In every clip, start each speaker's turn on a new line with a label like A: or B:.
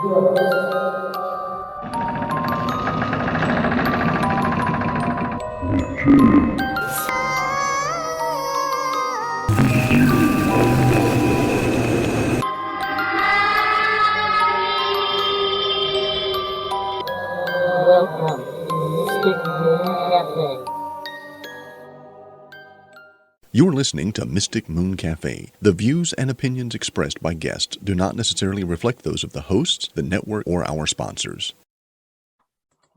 A: Welcome to Mystic Moon Cafe.
B: You're listening to Mystic Moon Cafe. The views and opinions expressed by guests do not necessarily reflect those of the hosts, the network, or our sponsors.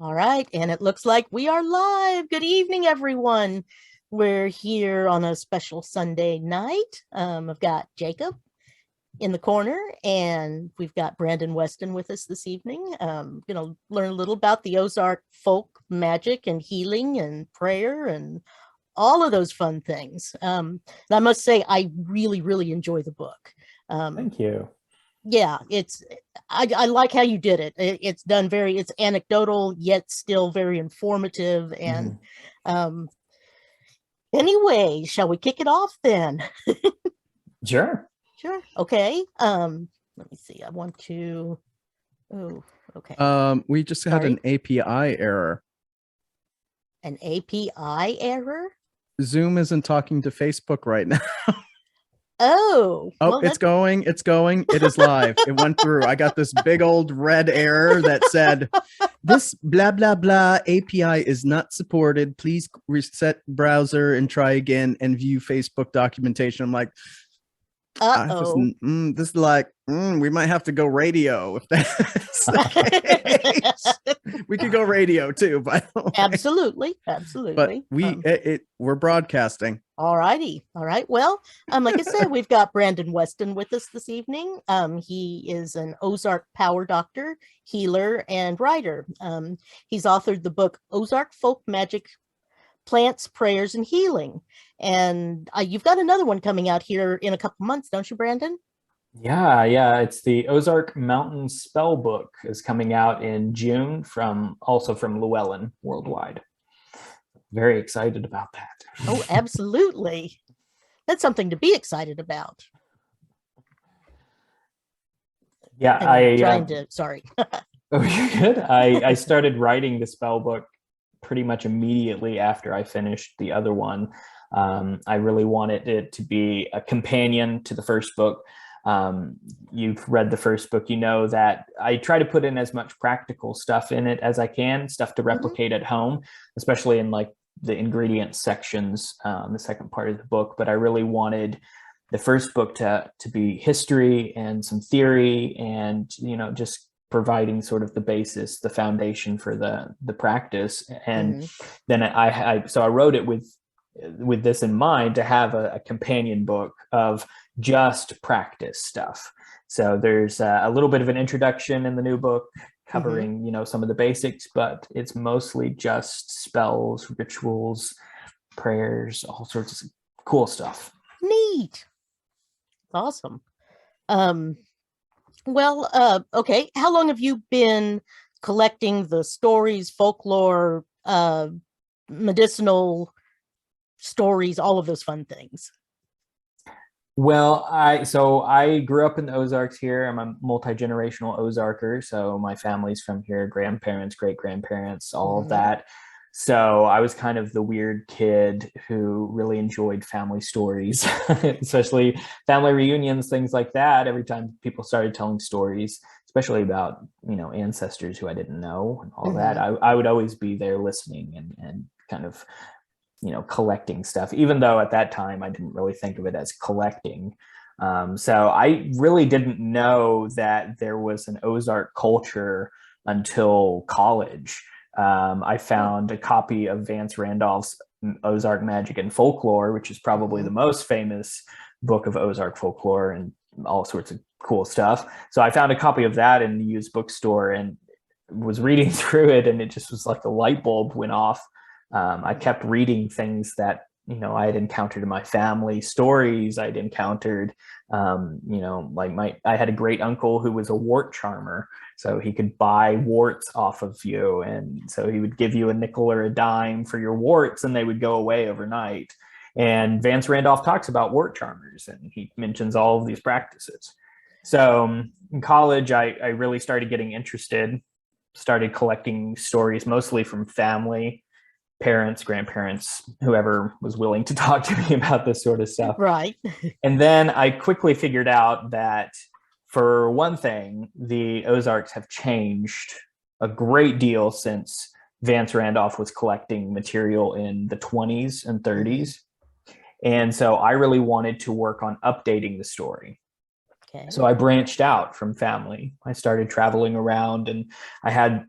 A: All right, and it looks like we are live. Good evening, everyone. We're here on a special Sunday night. I've got Jacob in the corner, and we've got Brandon Weston with us this evening. Going to learn a little about the Ozark folk magic and healing and prayer and all of those fun things. And I must say, I really, really enjoy the book.
C: Thank you.
A: Yeah, I like how you did it. It's done it's anecdotal, yet still very informative. And anyway, shall we kick it off then?
C: Sure.
A: Sure. Okay. Let me see. I want to. Oh, okay.
D: We just had an API error.
A: An API error?
D: Zoom isn't talking to Facebook right now.
A: Oh.
D: Well, it's going. It is live. It went through. I got this big old red error that said, this blah, blah, blah API is not supported. Please reset browser and try again and view Facebook documentation. I'm like, this is like, we might have to go radio if that's the case. We could go radio too, by the way.
A: Absolutely.
D: But we're broadcasting.
A: All righty. All right. Well, like I said, we've got Brandon Weston with us this evening. He is an Ozark power doctor, healer, and writer. He's authored the book Ozark Folk Magic, Plants, Prayers, and Healing. And you've got another one coming out here in a couple months, don't you, Brandon?
C: Yeah. It's the Ozark Mountain Spell Book is coming out in June from Llewellyn worldwide. Very excited about that.
A: Oh, absolutely. That's something to be excited about.
C: Yeah,
A: sorry.
C: Oh, you're good. I started writing the spell book pretty much immediately after I finished the other one. I really wanted it to be a companion to the first book. You've read the first book, you know that I try to put in as much practical stuff in it as I can, stuff to replicate at home, especially in like the ingredient sections, the second part of the book. But I really wanted the first book to be history and some theory and, just providing sort of the basis, the foundation for the practice. And then I wrote it with this in mind, to have a companion book of just practice stuff. So there's a little bit of an introduction in the new book covering, some of the basics, but it's mostly just spells, rituals, prayers, all sorts of cool stuff.
A: Neat. Awesome. Okay. How long have you been collecting the stories, folklore, medicinal stories, all of those fun things?
C: Well, I grew up in the Ozarks here. I'm a multi-generational Ozarker. So my family's from here, grandparents, great-grandparents, all of that. So I was kind of the weird kid who really enjoyed family stories, especially family reunions, things like that. Every time people started telling stories, especially about, ancestors who I didn't know and all that, I would always be there listening and kind of, collecting stuff, even though at that time I didn't really think of it as collecting. So I really didn't know that there was an Ozark culture until college. I found a copy of Vance Randolph's Ozark Magic and Folklore, which is probably the most famous book of Ozark folklore and all sorts of cool stuff. So I found a copy of that in the used bookstore and was reading through it, and it just was like the light bulb went off. I kept reading things that, I had encountered in my family, stories I'd encountered, I had a great uncle who was a wart charmer. So he could buy warts off of you. And so he would give you a nickel or a dime for your warts, and they would go away overnight. And Vance Randolph talks about wart charmers, and he mentions all of these practices. So in college, I really started getting interested, started collecting stories mostly from family, parents, grandparents, whoever was willing to talk to me about this sort of stuff.
A: Right.
C: And then I quickly figured out that, for one thing, the Ozarks have changed a great deal since Vance Randolph was collecting material in the 20s and 30s. And so I really wanted to work on updating the story.
A: Okay.
C: So I branched out from family. I started traveling around, and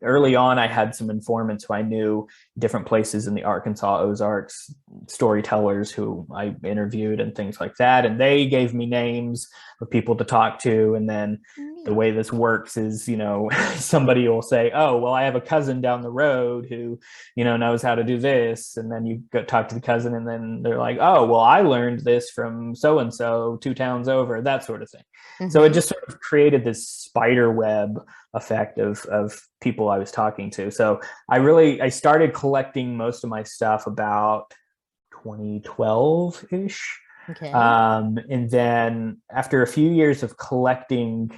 C: early on, I had some informants who I knew, different places in the Arkansas Ozarks, storytellers who I interviewed and things like that. And they gave me names of people to talk to. And then the way this works is, somebody will say, oh, well, I have a cousin down the road who, knows how to do this. And then you go talk to the cousin, and then they're like, oh, well, I learned this from so-and-so 2 towns over, that sort of thing. Mm-hmm. So it just sort of created this spider web effect of people I was talking to. So I started collecting most of my stuff about 2012-ish.
A: Okay.
C: And then after a few years of collecting,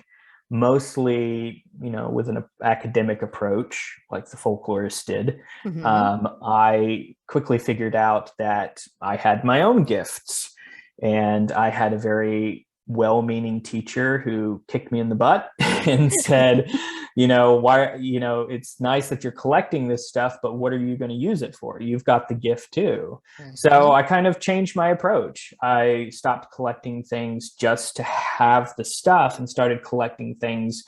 C: mostly, with an academic approach, like the folklorists did, I quickly figured out that I had my own gifts, and I had a very well-meaning teacher who kicked me in the butt and said, why, it's nice that you're collecting this stuff, but what are you going to use it for? You've got the gift too. Mm-hmm. So I kind of changed my approach. I stopped collecting things just to have the stuff and started collecting things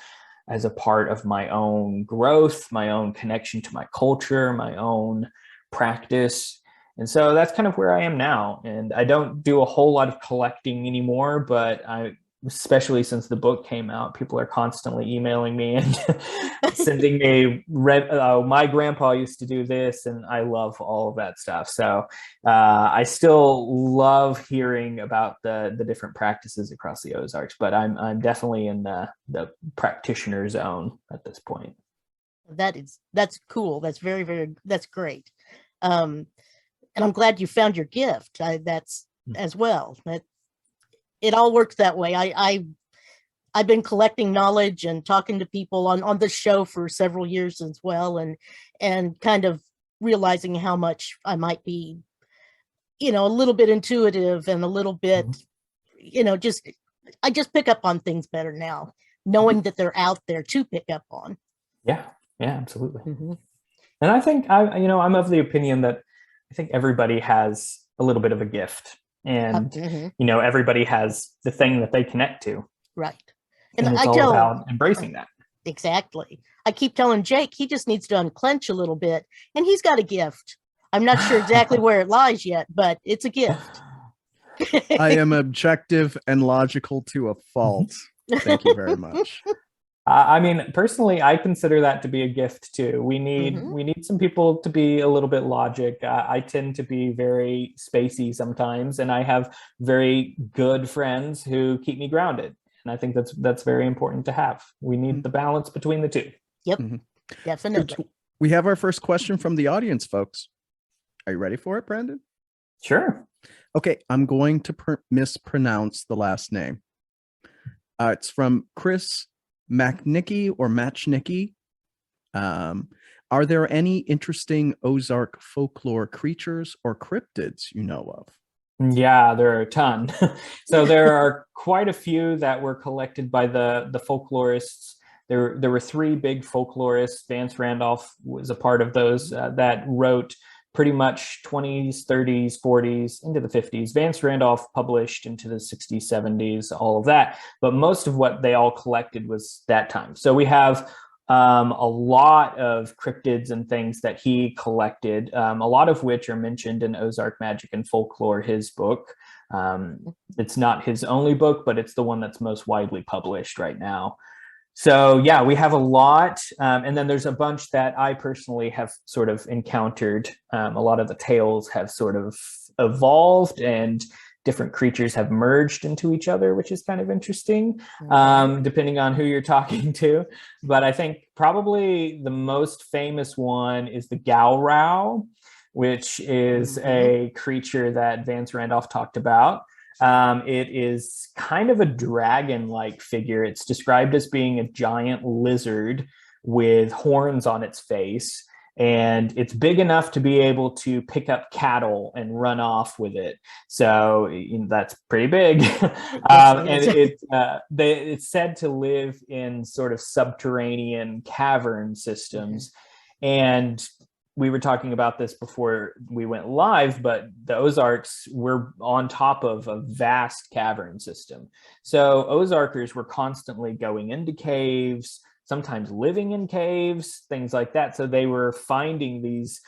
C: as a part of my own growth, my own connection to my culture, my own practice. And so that's kind of where I am now. And I don't do a whole lot of collecting anymore, but especially since the book came out, people are constantly emailing me and sending me, my grandpa used to do this, and I love all of that stuff. So I still love hearing about the different practices across the Ozarks, but I'm definitely in the practitioner zone at this point.
A: That's cool. That's very, very, that's great. And I'm glad you found your gift. That's as well. That it all works that way. I've been collecting knowledge and talking to people on the show for several years as well, and kind of realizing how much I might be, a little bit intuitive and a little bit, I just pick up on things better now, knowing that they're out there to pick up on.
C: Yeah, absolutely. Mm-hmm. And I think I'm of the opinion that I think everybody has a little bit of a gift, and everybody has the thing that they connect to.
A: Right.
C: And it's all about embracing that.
A: Exactly. I keep telling Jake he just needs to unclench a little bit, and he's got a gift. I'm not sure exactly where it lies yet, but it's a gift.
D: I am objective and logical to a fault. Thank you very much.
C: Personally, I consider that to be a gift too. We need some people to be a little bit logic. I tend to be very spacey sometimes, and I have very good friends who keep me grounded. And I think that's very important to have. We need the balance between the two.
A: Yep, definitely.
D: We have our first question from the audience, folks. Are you ready for it, Brandon?
C: Sure.
D: Okay, I'm going to mispronounce the last name. It's from Chris Macnicki or Matchnicki. Are there any interesting Ozark folklore creatures or cryptids you know of?
C: Yeah, there are a ton. So there are quite a few that were collected by the folklorists. There were 3 big folklorists. Vance Randolph was a part of those that wrote pretty much 20s, 30s, 40s, into the 50s. Vance Randolph published into the 60s, 70s, all of that. But most of what they all collected was that time. So we have a lot of cryptids and things that he collected, a lot of which are mentioned in Ozark Magic and Folklore, his book. It's not his only book, but it's the one that's most widely published right now. So yeah, we have a lot. And then there's a bunch that I personally have sort of encountered. A lot of the tales have sort of evolved, and different creatures have merged into each other, which is kind of interesting, depending on who you're talking to. But I think probably the most famous one is the Gal Rao, which is a creature that Vance Randolph talked about. It is kind of a dragon-like figure. It's described as being a giant lizard with horns on its face, and it's big enough to be able to pick up cattle and run off with it. So that's pretty big. And it's said to live in sort of subterranean cavern systems. And we were talking about this before we went live, but the Ozarks were on top of a vast cavern system. So Ozarkers were constantly going into caves, sometimes living in caves, things like that. So they were finding these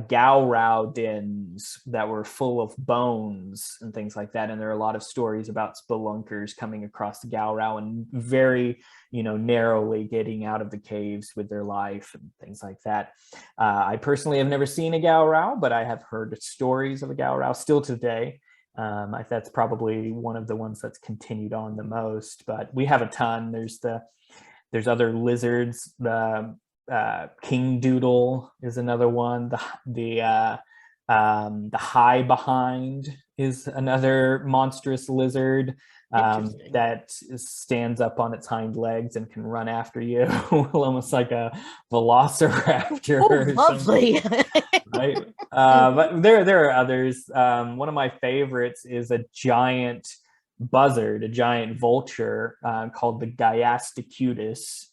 C: Gal Rao dens that were full of bones and things like that. And there are a lot of stories about spelunkers coming across the Gal Rao and very, narrowly getting out of the caves with their life and things like that. I personally have never seen a Gal Rao, but I have heard stories of a Gal Rao still today. That's probably one of the ones that's continued on the most, but we have a ton. There's other lizards. The King Doodle is another one. The High Behind is another monstrous lizard that stands up on its hind legs and can run after you, almost like a velociraptor.
A: Oh, lovely.
C: Right? But there are others. One of my favorites is a giant buzzard, a giant vulture called the Gaiasticutus,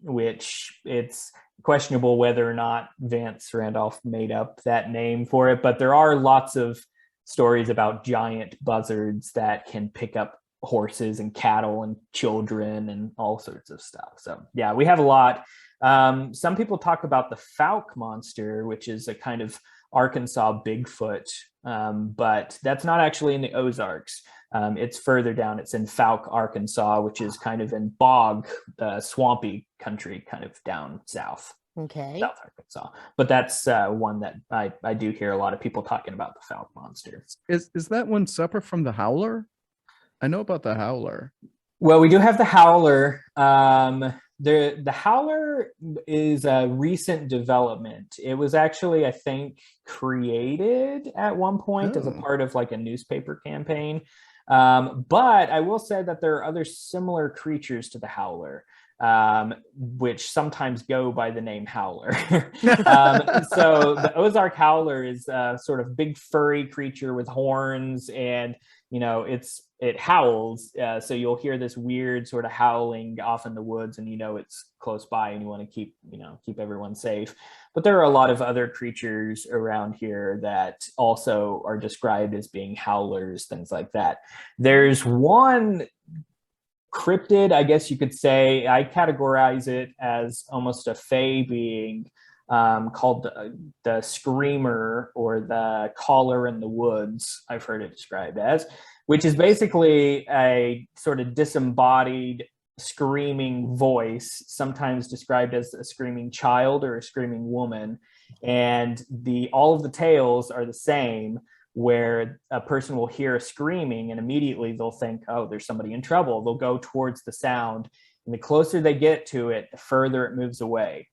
C: which it's questionable whether or not Vance Randolph made up that name for it, but there are lots of stories about giant buzzards that can pick up horses and cattle and children and all sorts of stuff. So yeah, we have a lot. Some people talk about the Falc Monster, which is a kind of Arkansas Bigfoot, but that's not actually in the Ozarks. It's further down. It's in Falc, Arkansas, which is kind of in bog, swampy country, kind of down south.
A: Okay.
C: South Arkansas. But that's one that I do hear a lot of people talking about, the Falc Monster.
D: Is that one separate from the Howler? I know about the Howler.
C: Well, we do have the Howler. The Howler is a recent development. It was actually, I think, created at one point as a part of like a newspaper campaign. But I will say that there are other similar creatures to the Howler, which sometimes go by the name Howler. So the Ozark Howler is a sort of big furry creature with horns, and it howls. So you'll hear this weird sort of howling off in the woods, and it's close by, and you want to keep everyone safe. But there are a lot of other creatures around here that also are described as being howlers, things like that. There's one cryptid, I guess you could say. I categorize it as almost a fae being, called the Screamer, or the Caller in the Woods, I've heard it described as, which is basically a sort of disembodied screaming voice, sometimes described as a screaming child or a screaming woman. And all of the tales are the same, where a person will hear a screaming and immediately they'll think, oh, there's somebody in trouble. They'll go towards the sound, and the closer they get to it, the further it moves away.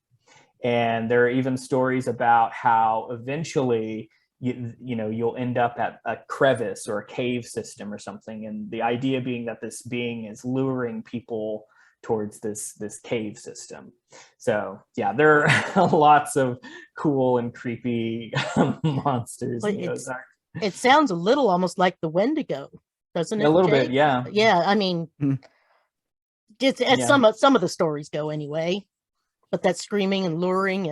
C: And there are even stories about how eventually you'll end up at a crevice or a cave system or something, and the idea being that this being is luring people towards this cave system. So yeah, there are lots of cool and creepy monsters in the Ozarks.
A: It sounds a little almost like the Wendigo, doesn't it?
C: A little bit, yeah.
A: Yeah, I mean, some of the stories go anyway. But that screaming and luring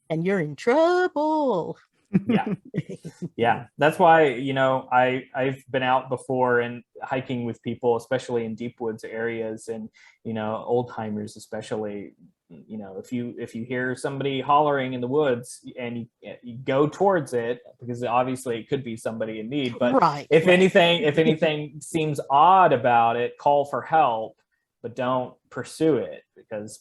A: and you're in trouble.
C: Yeah. That's why I've been out before and hiking with people, especially in deep woods areas, and old timers especially. If you hear somebody hollering in the woods and you go towards it, because obviously it could be somebody in need, but if anything seems odd about it, call for help, but don't pursue it, because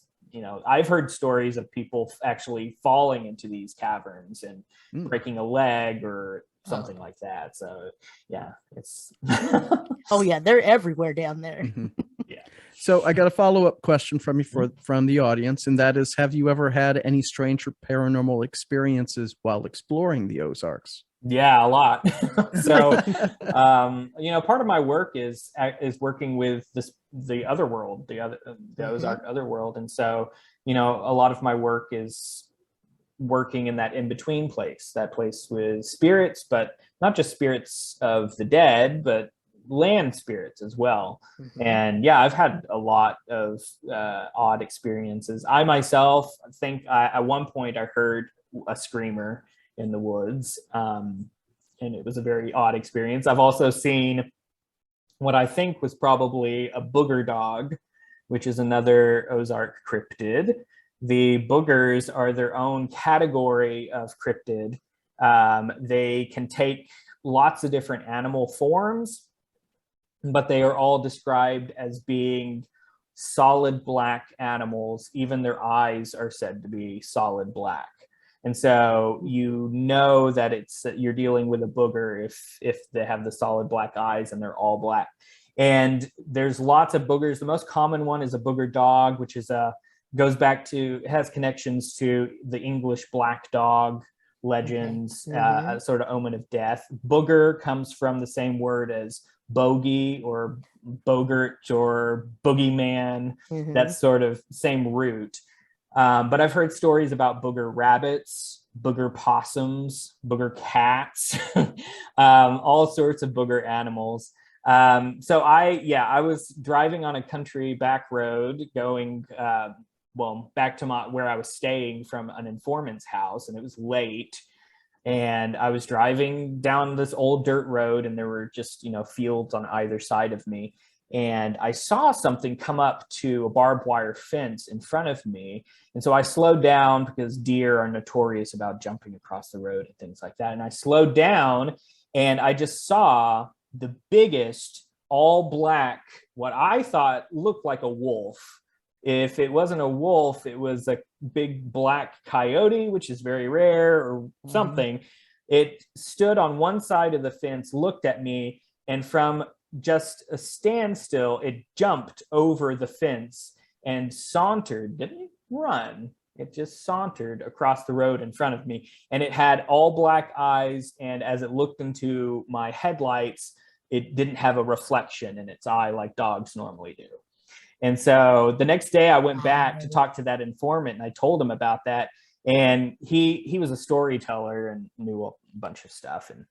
C: I've heard stories of people actually falling into these caverns and breaking a leg or something like that. So yeah, it's
A: oh yeah, they're everywhere down there.
C: Yeah.
D: So I got a follow-up question from you from the audience, and that is, have you ever had any strange or paranormal experiences while exploring the Ozarks?
C: Yeah, a lot. So, part of my work is working with the other world, the Ozark other world, and so a lot of my work is working in that in between place, that place with spirits, but not just spirits of the dead, but land spirits as well. And yeah, I've had a lot of odd experiences. I myself think at one point I heard a screamer in the woods, and it was a very odd experience. I've also seen what I think was probably a booger dog, which is another Ozark cryptid. The boogers are their own category of cryptid. They can take lots of different animal forms, but they are all described as being solid black animals. Even their eyes are said to be solid black. And so that you're dealing with a booger if they have the solid black eyes and they're all black. And there's lots of boogers. The most common one is a booger dog, which is has connections to the English black dog legends, a sort of omen of death. Booger comes from the same word as bogey or bogart or boogeyman, that sort of same root. But I've heard stories about booger rabbits, booger possums, booger cats, all sorts of booger animals. So I was driving on a country back road going, back to where I was staying from an informant's house, and it was late. And I was driving down this old dirt road, and there were just, fields on either side of me. And I saw something come up to a barbed wire fence in front of me. And so I slowed down because deer are notorious about jumping across the road and things like that. And I slowed down and I just saw the biggest all black, what I thought looked like a wolf. If it wasn't a wolf, it was a big black coyote, which is very rare, or something. It stood on one side of the fence, looked at me, and from just a standstill, it jumped over the fence and sauntered, didn't run. It just sauntered across the road in front of me. And it had all black eyes. And as it looked into my headlights, it didn't have a reflection in its eye like dogs normally do. And so the next day I went back to talk to that informant, and I told him about that. And he was a storyteller and knew a bunch of stuff. And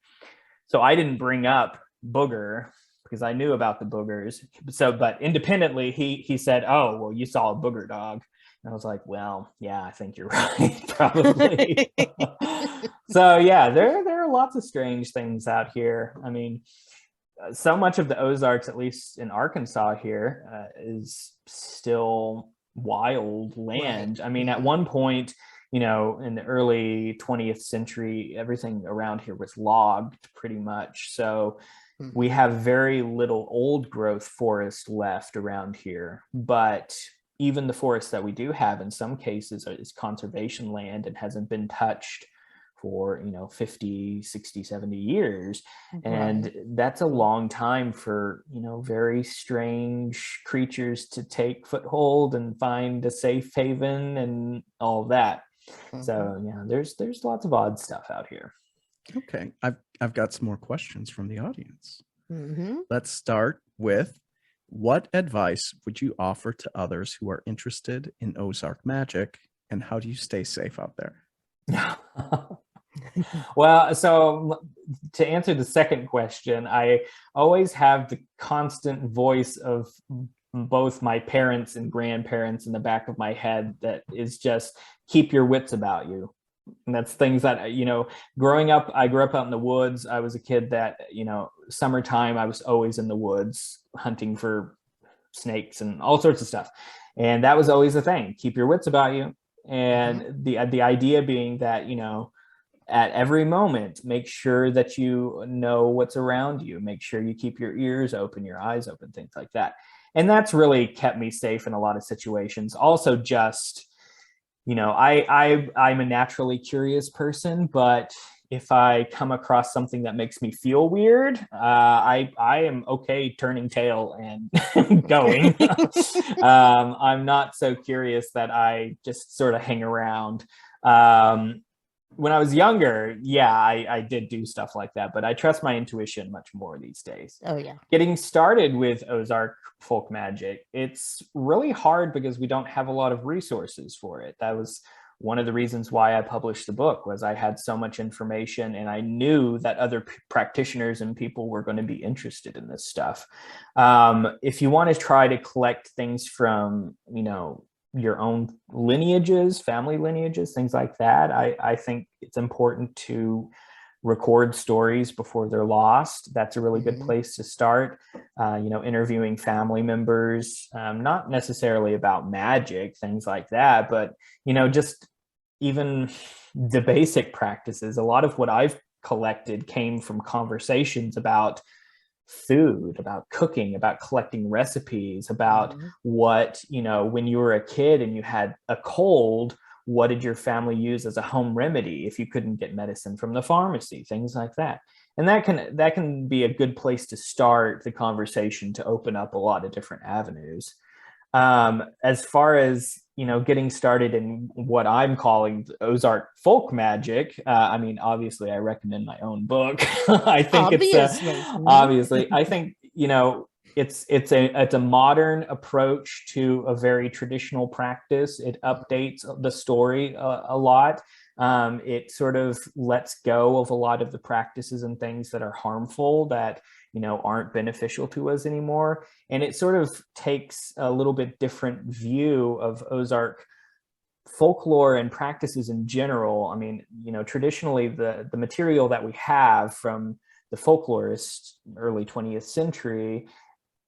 C: so I didn't bring up booger because I knew about the boogers. So, but independently, he said, "Oh, well, you saw a booger dog." And I was like, "Well, yeah, I think you're right, probably." So yeah, there are lots of strange things out here. I mean, so much of the Ozarks, at least in Arkansas here, is still wild land. Right. I mean, at one point, in the early 20th century, everything around here was logged pretty much. So we have very little old growth forest left around here. But even the forest that we do have in some cases is conservation land and hasn't been touched for 50, 60, 70 years. And that's a long time for very strange creatures to take foothold and find a safe haven and all of that. So yeah, there's lots of odd stuff out here.
D: Okay, I've got some more questions from the audience. Let's start with, what advice would you offer to others who are interested in Ozark magic, and how do you stay safe out there?
C: Well, so to answer the second question, I always have the constant voice of both my parents and grandparents in the back of my head that is just, keep your wits about you. And that's things that, growing up, I grew up out in the woods. I was a kid that, summertime, I was always in the woods hunting for snakes and all sorts of stuff. And that was always the thing, keep your wits about you. And the idea being that, at every moment, make sure that you know what's around you. Make sure you keep your ears open, your eyes open, things like that. And that's really kept me safe in a lot of situations. Also, just, I'm a naturally curious person, but if I come across something that makes me feel weird, I am okay turning tail and going. I'm not so curious that I just sort of hang around. when I was younger, yeah, I did do stuff like that, but I trust my intuition much more these days.
A: Oh yeah.
C: Getting started with Ozark folk magic, it's really hard because we don't have a lot of resources for it. That was one of the reasons why I published the book, was I had so much information and I knew that other practitioners and people were going to be interested in this stuff. If you want to try to collect things from, your own lineages, family lineages, things like that, I think it's important to record stories before they're lost. That's a really good place to start. Interviewing family members, not necessarily about magic, things like that, but just even the basic practices. A lot of what I've collected came from conversations about food, about cooking, about collecting recipes, about what, when you were a kid and you had a cold, what did your family use as a home remedy if you couldn't get medicine from the pharmacy, things like that. And that can be a good place to start the conversation, to open up a lot of different avenues. As far as getting started in what I'm calling Ozark folk magic, obviously I recommend my own book. I think obviously I think it's a modern approach to a very traditional practice. It updates the story a lot. It sort of lets go of a lot of the practices and things that are harmful, that aren't beneficial to us anymore. And it sort of takes a little bit different view of Ozark folklore and practices in general. Traditionally the material that we have from the folklorists early 20th century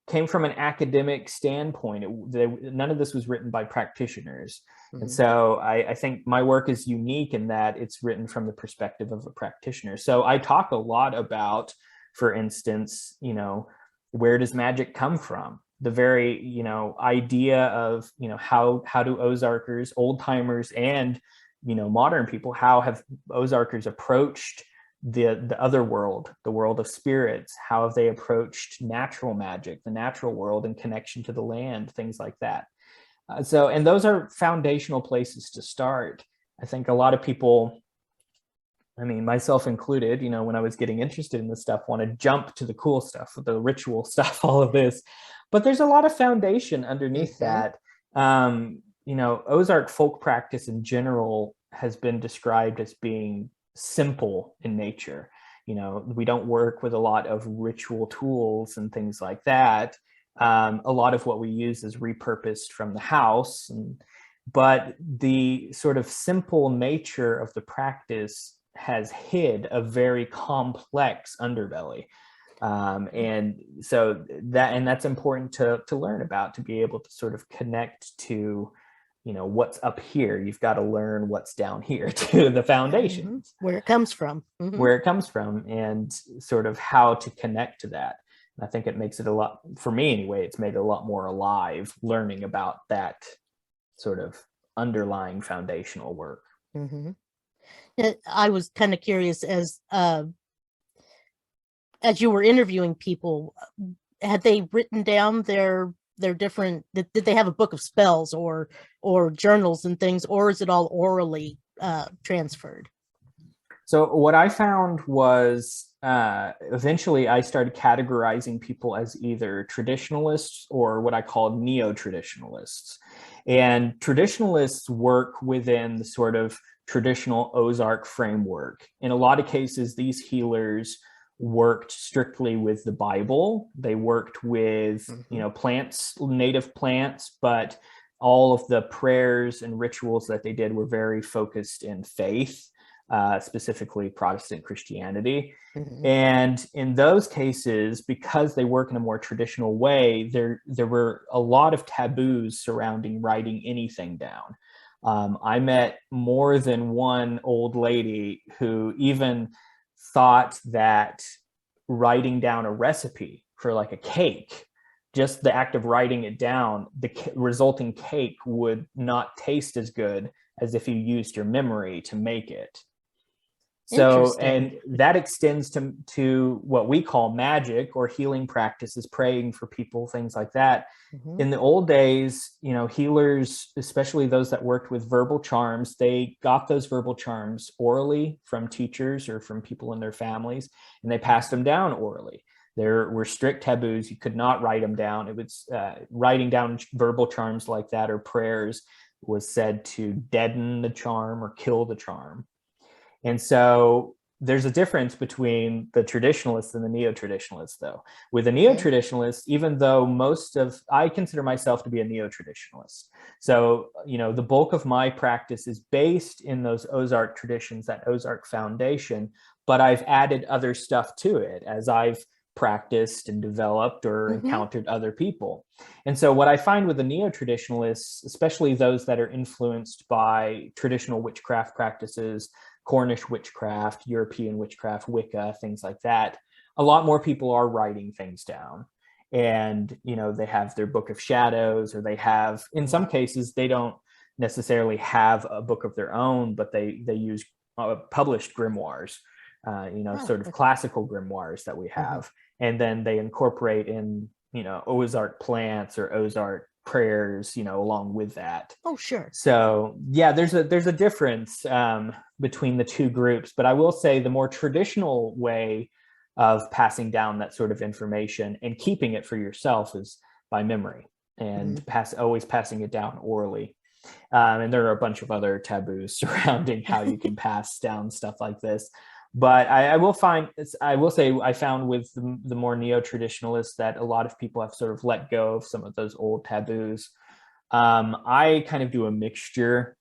C: came from an academic standpoint. None of this was written by practitioners. And so I think my work is unique in that it's written from the perspective of a practitioner. So I talk a lot about, for instance, where does magic come from? The very, idea of, how do Ozarkers, old timers, and, modern people, how have Ozarkers approached the other world, the world of spirits? How have they approached natural magic, the natural world in connection to the land, things like that. And those are foundational places to start. I think a lot of people, myself included, when I was getting interested in this stuff, want to jump to the cool stuff, the ritual stuff, all of this. But there's a lot of foundation underneath that. Ozark folk practice in general has been described as being simple in nature. We don't work with a lot of ritual tools and things like that. A lot of what we use is repurposed from the house. But the sort of simple nature of the practice has hid a very complex underbelly. And so that's important to learn about, to be able to sort of connect to, what's up here. You've got to learn what's down here, to the foundations,
A: where it comes from,
C: and sort of how to connect to that. And I think it makes it a lot, for me anyway, it's made it a lot more alive, learning about that sort of underlying foundational work.
A: I was kind of curious, as you were interviewing people, had they written down their different, did they have a book of spells or journals and things, or is it all orally transferred?
C: So what I found was eventually I started categorizing people as either traditionalists or what I call neo-traditionalists. And traditionalists work within the sort of traditional Ozark framework. In a lot of cases, these healers worked strictly with the Bible. They worked with, plants, native plants, but all of the prayers and rituals that they did were very focused in faith, specifically Protestant Christianity. And in those cases, because they work in a more traditional way, there were a lot of taboos surrounding writing anything down. I met more than one old lady who even thought that writing down a recipe for like a cake, just the act of writing it down, the resulting cake would not taste as good as if you used your memory to make it. So,
A: Interesting.
C: and that extends to what we call magic or healing practices, praying for people, things like that.
A: Mhm.
C: In the old days, you know, healers, especially those that worked with verbal charms, they got those verbal charms orally from teachers or from people in their families, and they passed them down orally. There were strict taboos. You could not write them down. It was writing down verbal charms like that or prayers was said to deaden the charm or kill the charm. And so there's a difference between the traditionalists and the neo-traditionalists, though. With the neo-traditionalists, even though I consider myself to be a neo-traditionalist. So, you know, the bulk of my practice is based in those Ozark traditions, that Ozark foundation, but I've added other stuff to it as I've practiced and developed or encountered other people. And so what I find with the neo-traditionalists, especially those that are influenced by traditional witchcraft practices, Cornish witchcraft, European witchcraft, Wicca, things like that, a lot more people are writing things down. And, you know, they have their book of shadows, or they have, in some cases, they don't necessarily have a book of their own, but they use published grimoires, sort of classical grimoires that we have. And then they incorporate in, you know, Ozark plants or Ozark prayers, you know, along with that.
A: Oh, sure.
C: So yeah, there's a difference between the two groups, but I will say the more traditional way of passing down that sort of information and keeping it for yourself is by memory and always passing it down orally. And there are a bunch of other taboos surrounding how you can pass down stuff like this. But I will say I found with the more neo-traditionalists that a lot of people have sort of let go of some of those old taboos. I kind of do a mixture.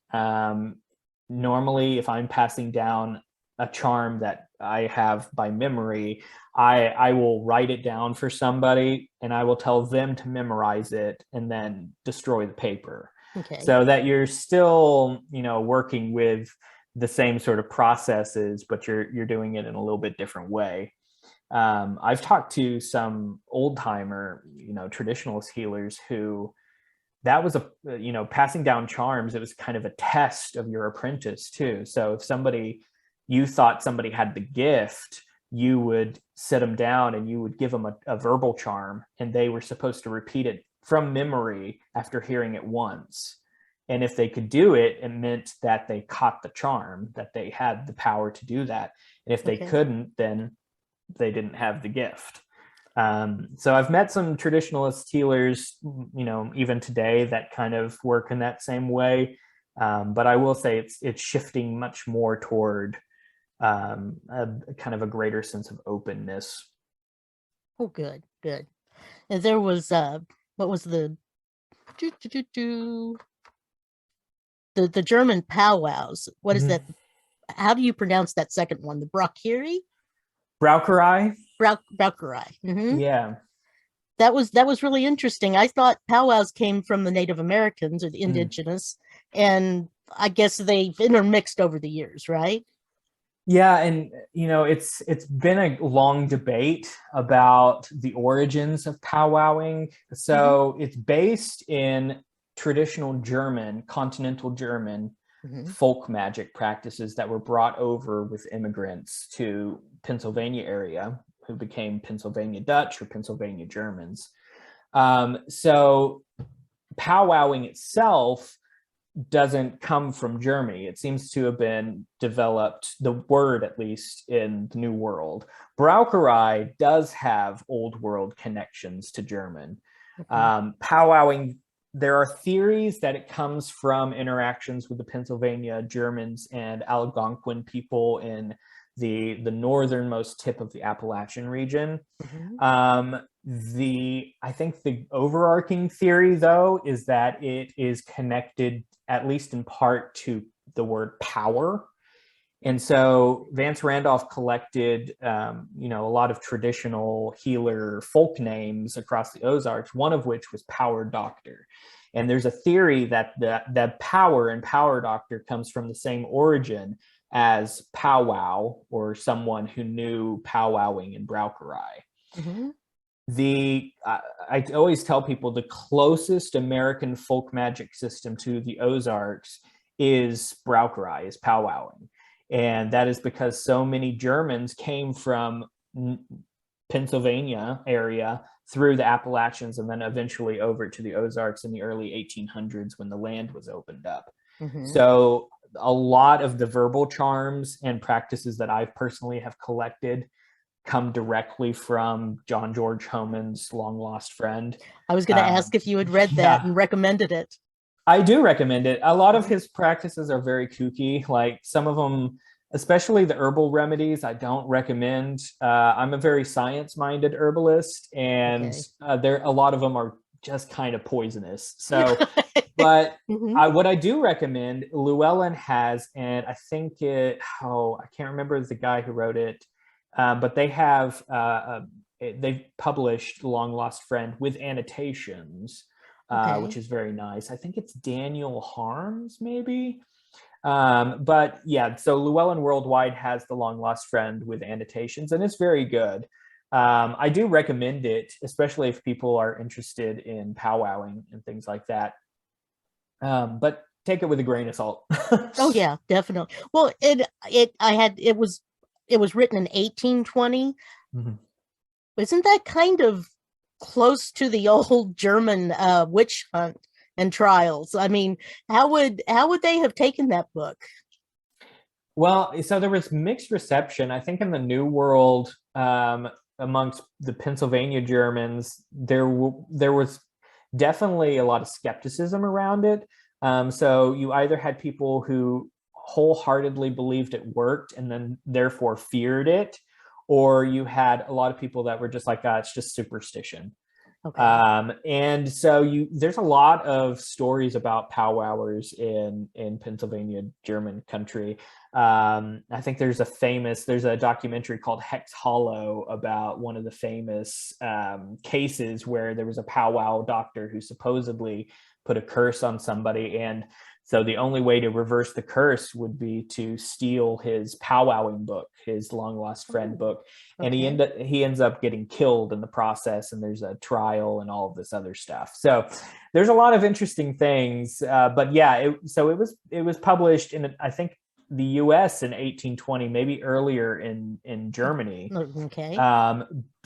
C: Normally, if I'm passing down a charm that I have by memory, I will write it down for somebody and I will tell them to memorize it and then destroy the paper.
A: Okay.
C: So that you're still, you know, working with the same sort of processes, but you're doing it in a little bit different way. I've talked to some old timer, you know, traditionalist healers who that was passing down charms. It was kind of a test of your apprentice too. So if you thought somebody had the gift, you would sit them down and you would give them a verbal charm, and they were supposed to repeat it from memory after hearing it once. And if they could do it, it meant that they caught the charm, that they had the power to do that. And if they couldn't, then they didn't have the gift. So I've met some traditionalist healers, you know, even today that kind of work in that same way. But I will say it's shifting much more toward a kind of a greater sense of openness.
A: Oh, good. And there was what was the German powwows? What is that? How do you pronounce that second one? The Braucherei?
C: Braucherei?
A: Braucherei.
C: Yeah.
A: That was really interesting. I thought powwows came from the Native Americans or the indigenous, and I guess they've intermixed over the years, right?
C: Yeah, and you know, it's been a long debate about the origins of Pow-Wowing. So it's based in traditional German, continental German folk magic practices that were brought over with immigrants to Pennsylvania area, who became Pennsylvania Dutch or Pennsylvania Germans. So Pow-Wowing itself doesn't come from Germany. It seems to have been developed, the word at least, in the New World. Braucherei does have Old World connections to German. Pow-Wowing, there are theories that it comes from interactions with the Pennsylvania Germans and Algonquin people in the northernmost tip of the Appalachian region. I think the overarching theory, though, is that it is connected, at least in part, to the word power. And so Vance Randolph collected, a lot of traditional healer folk names across the Ozarks, one of which was Power Doctor. And there's a theory that the power and Power Doctor comes from the same origin as powwow, or someone who knew powwowing in Braucherei. I always tell people the closest American folk magic system to the Ozarks is Braucherei, is powwowing. And that is because so many Germans came from Pennsylvania area through the Appalachians and then eventually over to the Ozarks in the early 1800s when the land was opened up. So a lot of the verbal charms and practices that I personally have collected come directly from John George Homan's Long Lost Friend.
A: I was going to ask if you had read that and recommended it.
C: I do recommend it. A lot of his practices are very kooky. Like some of them, especially the herbal remedies, I don't recommend. I'm a very science-minded herbalist, and a lot of them are just kind of poisonous. So, but what I do recommend, Llewellyn has, and I think I can't remember the guy who wrote it, but they have, they've published Long Lost Friend with annotations, which is very nice. I think it's Daniel Harms, maybe. But yeah, so Llewellyn Worldwide has the Long Lost Friend with annotations, and it's very good. I do recommend it, especially if people are interested in powwowing and things like that. But take it with a grain of salt.
A: Oh yeah, definitely. Well, it was written in 1820. Isn't that kind of close to the old German witch hunt and trials? I mean, how would they have taken that book?
C: Well, so there was mixed reception. I think in the New World, amongst the Pennsylvania Germans, there was definitely a lot of skepticism around it. So you either had people who wholeheartedly believed it worked and then therefore feared it, or you had a lot of people that were just like, it's just superstition. And so there's a lot of stories about powwowers in Pennsylvania German country. I think there's a documentary called Hex Hollow about one of the famous cases where there was a powwow doctor who supposedly put a curse on somebody, and so the only way to reverse the curse would be to steal his powwowing book, his Long Lost Friend book. And he ends up getting killed in the process, and there's a trial and all of this other stuff. So there's a lot of interesting things. But yeah, it was published in, I think, the US in 1820, maybe earlier in Germany.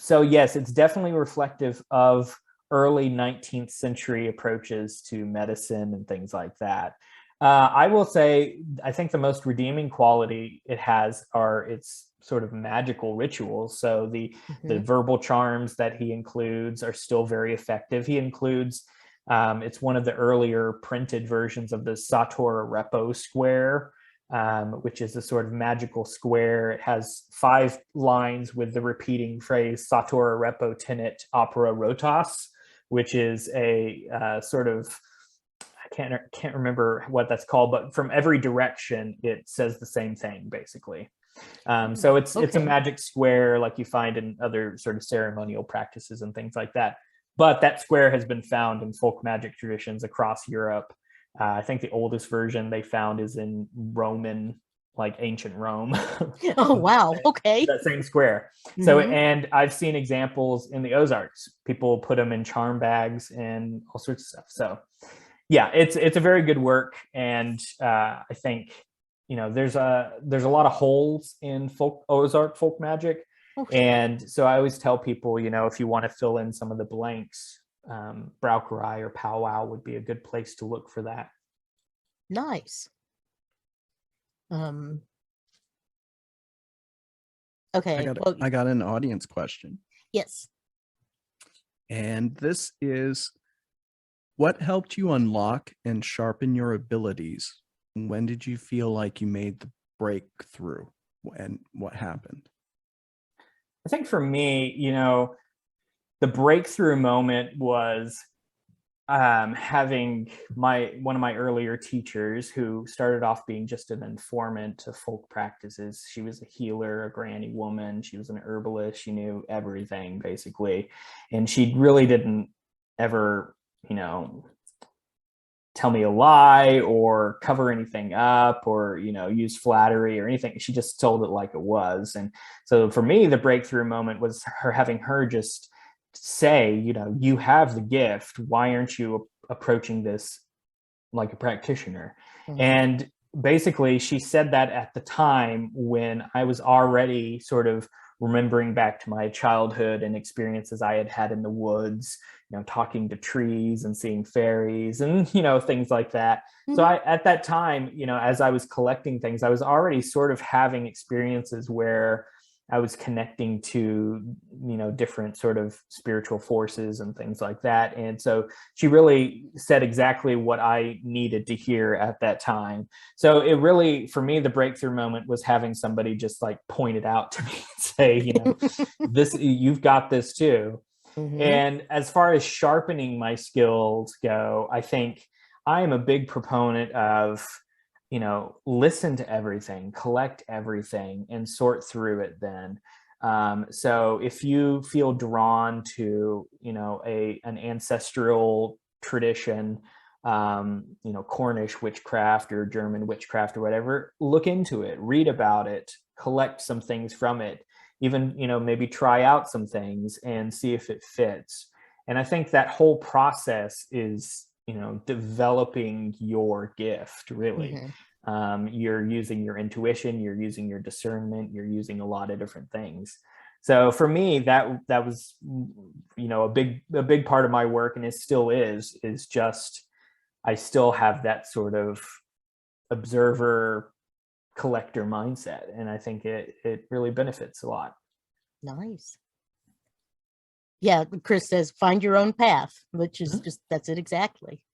C: So yes, it's definitely reflective of early 19th century approaches to medicine and things like that. I will say, I think the most redeeming quality it has are its sort of magical rituals. So the verbal charms that he includes are still very effective. He includes, it's one of the earlier printed versions of the Sator Repo square, which is a sort of magical square. It has 5 lines with the repeating phrase Sator Repo Tenet Opera Rotas, which is a sort of, I can't remember what that's called, but from every direction it says the same thing basically. So it's a magic square like you find in other sort of ceremonial practices and things like that. But that square has been found in folk magic traditions across Europe. I think the oldest version they found is in Roman, like ancient Rome.
A: Oh, wow. Okay.
C: That same square. So, and I've seen examples in the Ozarks. People put them in charm bags and all sorts of stuff. So yeah, it's a very good work. And I think, there's a lot of holes in Ozark folk magic. And so I always tell people, if you want to fill in some of the blanks, Braucherei or Powwow would be a good place to look for that.
A: Nice. Okay.
D: I got an audience question.
A: Yes.
D: And this is, what helped you unlock and sharpen your abilities? When did you feel like you made the breakthrough, and what happened?
C: I think for me, the breakthrough moment was having one of my earlier teachers who started off being just an informant to folk practices. She was a healer, a granny woman. She was an herbalist. She knew everything basically. And she really didn't ever, tell me a lie or cover anything up or, use flattery or anything. She just told it like it was. And so for me, the breakthrough moment was having her just say, you have the gift. Why aren't you approaching this like a practitioner? And basically she said that at the time when I was already sort of remembering back to my childhood and experiences I had had in the woods, talking to trees and seeing fairies and, things like that. So at that time, as I was collecting things, I was already sort of having experiences where I was connecting to, different sort of spiritual forces and things like that. And so she really said exactly what I needed to hear at that time. So it really, for me, the breakthrough moment was having somebody just like point it out to me and say, this, you've got this too. And as far as sharpening my skills go, I think I am a big proponent of, listen to everything, collect everything, and sort through it then. So if you feel drawn to, an ancestral tradition, Cornish witchcraft or German witchcraft or whatever, look into it, read about it, collect some things from it, even, maybe try out some things and see if it fits. And I think that whole process is, developing your gift, really. You're using your intuition, you're using your discernment, you're using a lot of different things. So for me, that was, a big part of my work, and it still is just, I still have that sort of observer collector mindset. And I think it really benefits a lot.
A: Nice. Yeah, Chris says, find your own path, which is just, that's it exactly.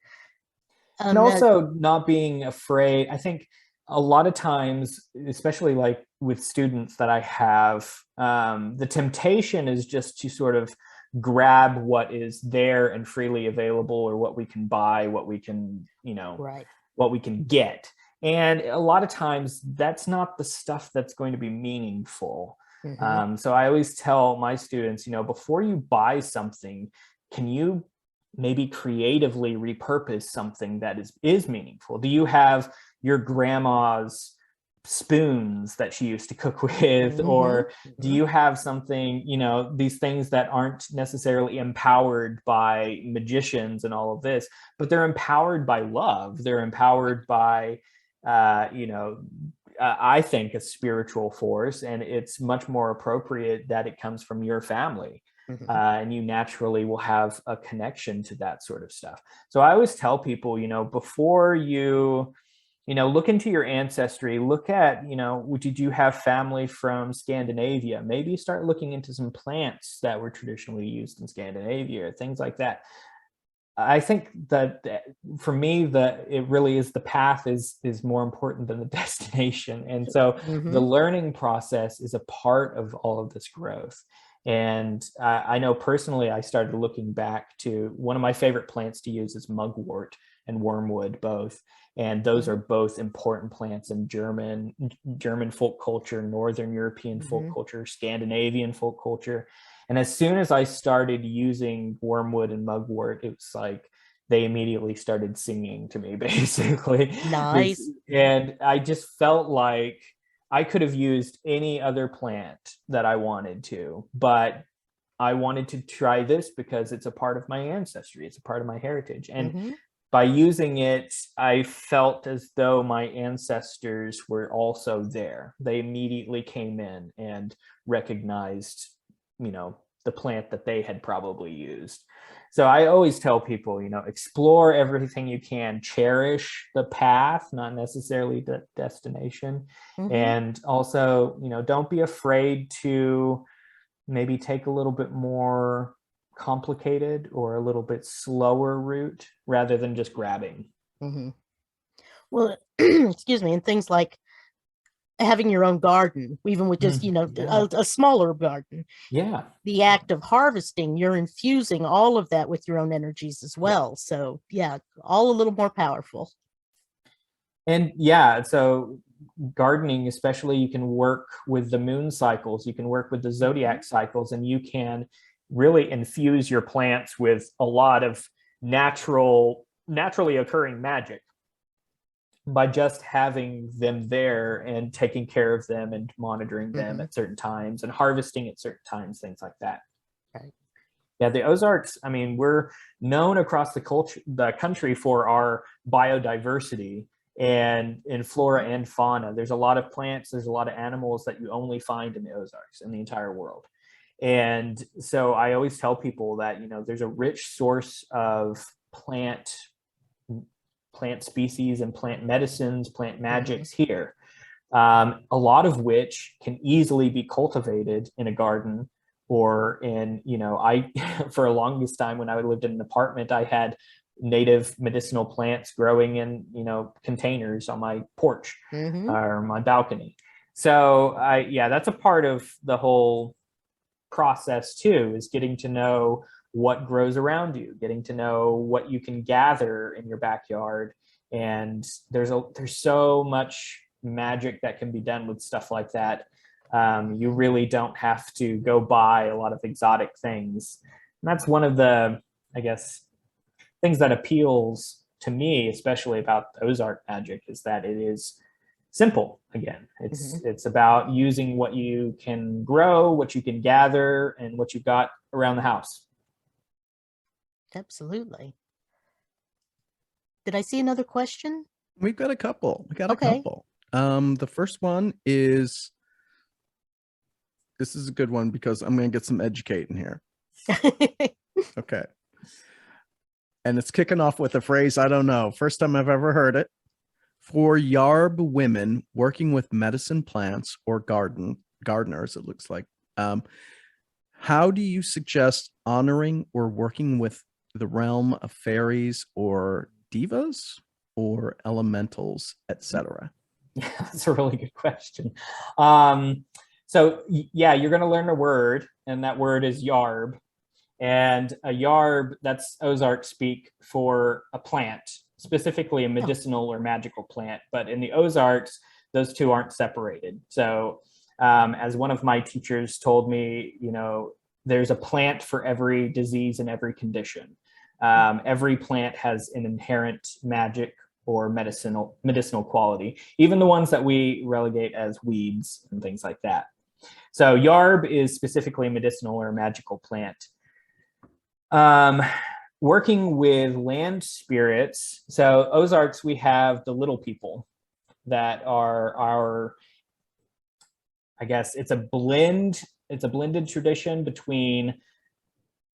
C: And also not being afraid. I think a lot of times, especially like with students that I have, the temptation is just to sort of grab what is there and freely available, or what we can buy, what we can, what we can get. And a lot of times that's not the stuff that's going to be meaningful. So I always tell my students, before you buy something, can you maybe creatively repurpose something that is meaningful? Do you have your grandma's spoons that she used to cook with? Or do you have something, these things that aren't necessarily empowered by magicians and all of this, but they're empowered by love. They're empowered by, I think, a spiritual force, and it's much more appropriate that it comes from your family. And you naturally will have a connection to that sort of stuff. So I always tell people, before you, look into your ancestry, look at, did you have family from Scandinavia? Maybe start looking into some plants that were traditionally used in Scandinavia, things like that. I think that for me, it really is, the path is more important than the destination. And so the learning process is a part of all of this growth. And I know personally, I started looking back to one of my favorite plants to use is mugwort and wormwood both. And those are both important plants in German folk culture, Northern European folk culture, Scandinavian folk culture. And as soon as I started using wormwood and mugwort, it was like they immediately started singing to me, basically.
A: Nice.
C: And I just felt like I could have used any other plant that I wanted to, but I wanted to try this because it's a part of my ancestry. It's a part of my heritage. And by using it, I felt as though my ancestors were also there. They immediately came in and recognized, the plant that they had probably used. So I always tell people, explore everything you can, cherish the path, not necessarily the destination. And also, don't be afraid to maybe take a little bit more complicated or a little bit slower route rather than just grabbing.
A: Well, excuse me, and things like having your own garden, even with just, a smaller garden.
C: Yeah.
A: The act of harvesting, you're infusing all of that with your own energies as well. So yeah, all a little more powerful.
C: And yeah, so gardening, especially, you can work with the moon cycles, you can work with the zodiac cycles, and you can really infuse your plants with a lot of naturally occurring magic by just having them there and taking care of them and monitoring them at certain times and harvesting at certain times, things like that.
A: Right.
C: Yeah, the Ozarks, we're known across the country for our biodiversity. and in flora and fauna. There's a lot of plants, there's a lot of animals that you only find in the Ozarks, in the entire world. And so I always tell people that, there's a rich source of plant species and plant medicines, plant magics here, a lot of which can easily be cultivated in a garden or in, I, for a longest time when I lived in an apartment, I had native medicinal plants growing in, containers on my porch or my balcony. So that's a part of the whole process too, is getting to know what grows around you, getting to know what you can gather in your backyard. And there's so much magic that can be done with stuff like that. You really don't have to go buy a lot of exotic things. And that's one of the, I guess, things that appeals to me, especially about Ozark magic, is that it is simple. Again, it's about using what you can grow, what you can gather, and what you've got around the house.
A: Absolutely. Did I see another question?
D: We've got a couple.
A: Okay.
D: The first one is, this is a good one because I'm going to get some educating here. Okay. And it's kicking off with a phrase I don't know. First time I've ever heard it. For Yarb women working with medicine plants or gardeners, it looks like, how do you suggest honoring or working with the realm of fairies or divas or elementals, etc.?
C: Yeah, that's a really good question. So you're going to learn a word, and that word is yarb. And a yarb, that's Ozark speak for a plant, specifically a medicinal or magical plant. But in the Ozarks, those two aren't separated. So as one of my teachers told me, there's a plant for every disease and every condition. Every plant has an inherent magic or medicinal quality, even the ones that we relegate as weeds and things like that. So yarb is specifically a medicinal or magical plant. Working with land spirits. So Ozarks, we have the little people that are our, I guess it's a blended tradition between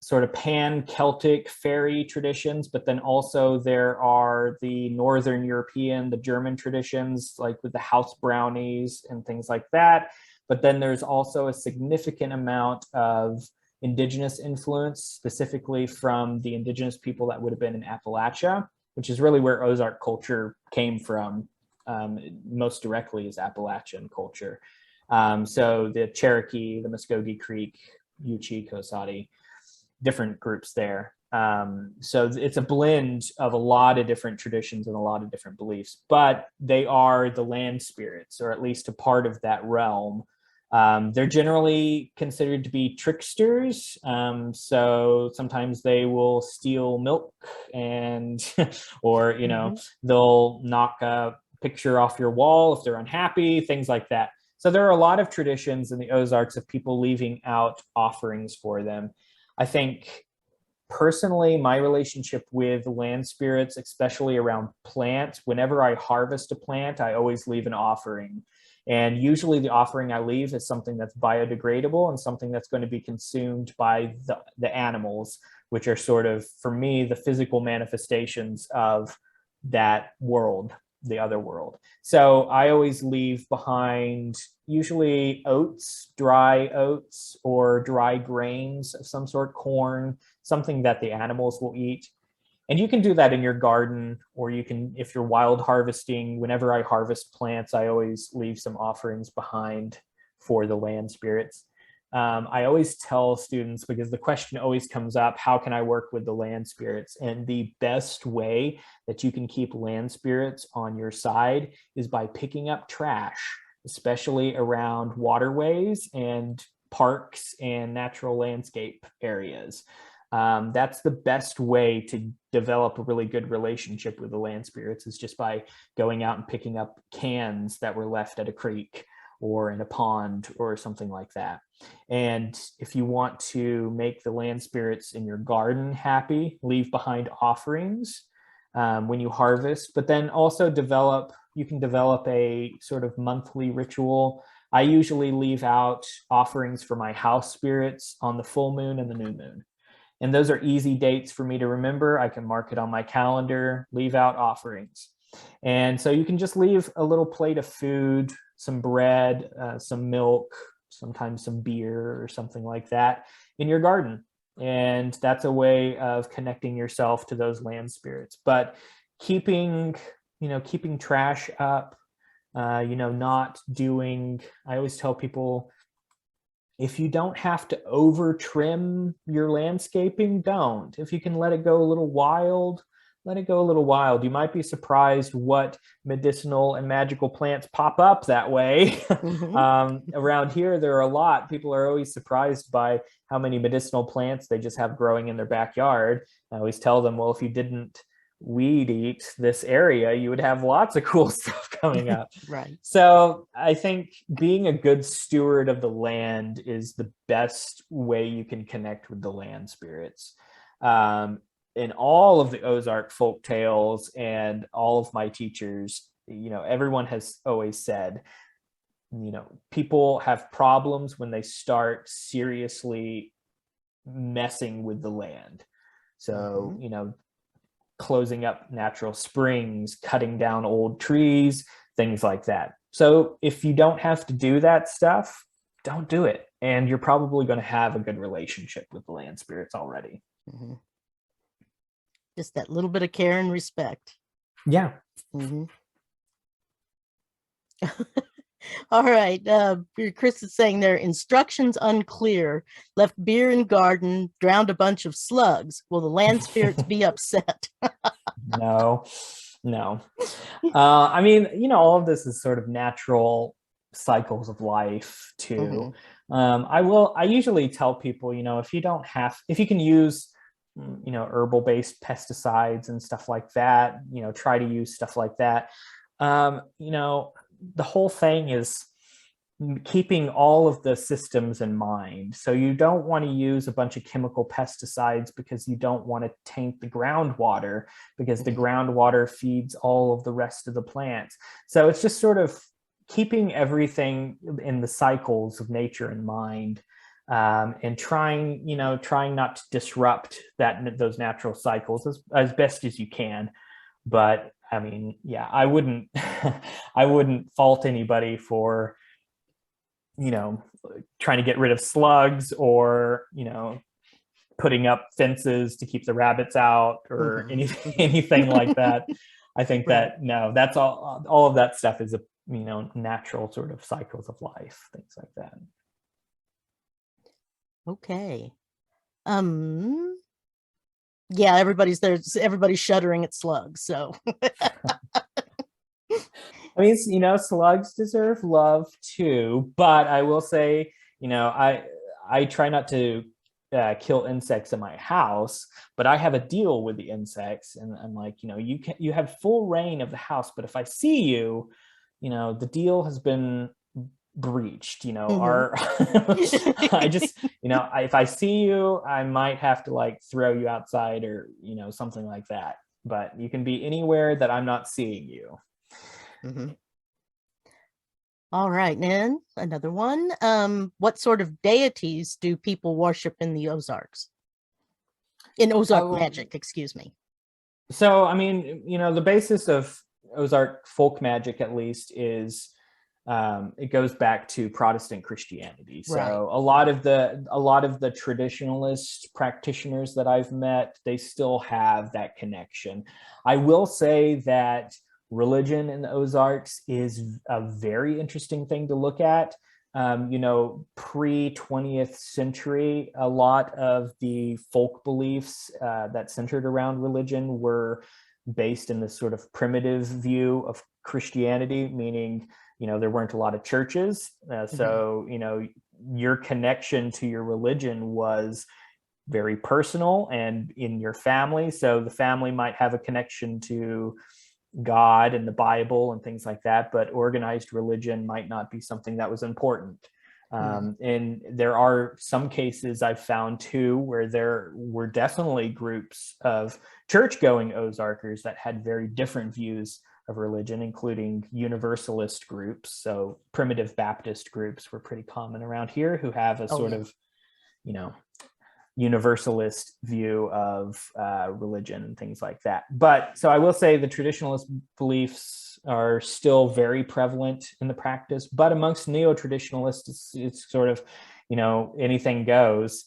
C: sort of pan-Celtic fairy traditions, but then also there are the Northern European, the German traditions, like with the house brownies and things like that. But then there's also a significant amount of indigenous influence, specifically from the indigenous people that would have been in Appalachia, which is really where Ozark culture came from. Most directly is Appalachian culture. So the Cherokee, the Muskogee Creek, Yuchi, Kosati, different groups there. So it's a blend of a lot of different traditions and a lot of different beliefs, but they are the land spirits, or at least a part of that realm. They're generally considered to be tricksters. So sometimes they will steal milk and, or, they'll knock a picture off your wall if they're unhappy, things like that. So there are a lot of traditions in the Ozarks of people leaving out offerings for them. I think personally, my relationship with land spirits, especially around plants, whenever I harvest a plant, I always leave an offering. And usually the offering I leave is something that's biodegradable and something that's going to be consumed by the animals, which are sort of, for me, the physical manifestations of that world, the other world. So I always leave behind usually oats, dry oats, or dry grains of some sort, corn, something that the animals will eat. And you can do that in your garden, or you can, if you're wild harvesting, whenever I harvest plants, I always leave some offerings behind for the land spirits. I always tell students, because the question always comes up, how can I work with the land spirits? And the best way that you can keep land spirits on your side is by picking up trash, especially around waterways and parks and natural landscape areas. That's the best way to develop a really good relationship with the land spirits, is just by going out and picking up cans that were left at a creek or in a pond or something like that. And if you want to make the land spirits in your garden happy, leave behind offerings. when you harvest, but then also you can develop a sort of monthly ritual. I usually leave out offerings for my house spirits on the full moon and the new moon. And those are easy dates for me to remember. I can mark it on my calendar, leave out offerings. And so you can just leave a little plate of food, some bread, some milk, sometimes some beer or something like that in your garden. And that's a way of connecting yourself to those land spirits. But keeping trash up, not doing, I always tell people, if you don't have to over trim your landscaping, don't. If you can let it go a little wild, let it go a little wild. You might be surprised what medicinal and magical plants pop up that way. Around here, there are a lot. People are always surprised by how many medicinal plants they just have growing in their backyard. I always tell them, well, if you didn't weed eat this area, you would have lots of cool stuff coming up.
A: Right.
C: So I think being a good steward of the land is the best way you can connect with the land spirits. In all of the Ozark folk tales and all of my teachers, everyone has always said, people have problems when they start seriously messing with the land. So, closing up natural springs, cutting down old trees, things like that. So if you don't have to do that stuff, don't do it. And you're probably going to have a good relationship with the land spirits already.
A: Mm-hmm. Just that little bit of care and respect.
C: Yeah.
A: Mm-hmm. All right. Chris is saying there, instructions unclear, left beer in garden, drowned a bunch of slugs. Will the land spirits be upset?
C: No. I mean, all of this is sort of natural cycles of life too. I usually tell people, if you can use, herbal-based pesticides and stuff like that, try to use stuff like that. The whole thing is keeping all of the systems in mind. So you don't want to use a bunch of chemical pesticides because you don't want to taint the groundwater, because the groundwater feeds all of the rest of the plants. So it's just sort of keeping everything in the cycles of nature in mind, and trying not to disrupt those natural cycles as best as you can. But I mean, yeah, I wouldn't fault anybody for, trying to get rid of slugs or, putting up fences to keep the rabbits out or anything like that. I think that, no, that's all of that stuff is natural sort of cycles of life, things like that.
A: Okay. Yeah, everybody's shuddering at slugs. So
C: I mean, slugs deserve love too, but I will say, I try not to kill insects in my house, but I have a deal with the insects, and I'm like, you have full reign of the house, but if I see you, the deal has been breached. I just, if I see you, I might have to throw you outside or something like that. But you can be anywhere that I'm not seeing you.
A: All right, then another one. What sort of deities do people worship in the Ozarks? In Ozark magic, excuse me.
C: So, I mean, the basis of Ozark folk magic, at least, is it goes back to Protestant Christianity. So
A: right.
C: a lot of the traditionalist practitioners that I've met, they still have that connection. I will say that religion in the Ozarks is a very interesting thing to look at. Pre-20th century, a lot of the folk beliefs that centered around religion were based in this sort of primitive view of Christianity, meaning, there weren't a lot of churches. So, your connection to your religion was very personal and in your family. So the family might have a connection to God and the Bible and things like that, but organized religion might not be something that was important. And there are some cases I've found too where there were definitely groups of church-going Ozarkers that had very different views of religion, including Universalist groups. So primitive Baptist groups were pretty common around here, who have a sort of, you know, Universalist view of religion and things like that. But so I will say the traditionalist beliefs are still very prevalent in the practice, but amongst neo-traditionalists, it's sort of, you know, anything goes.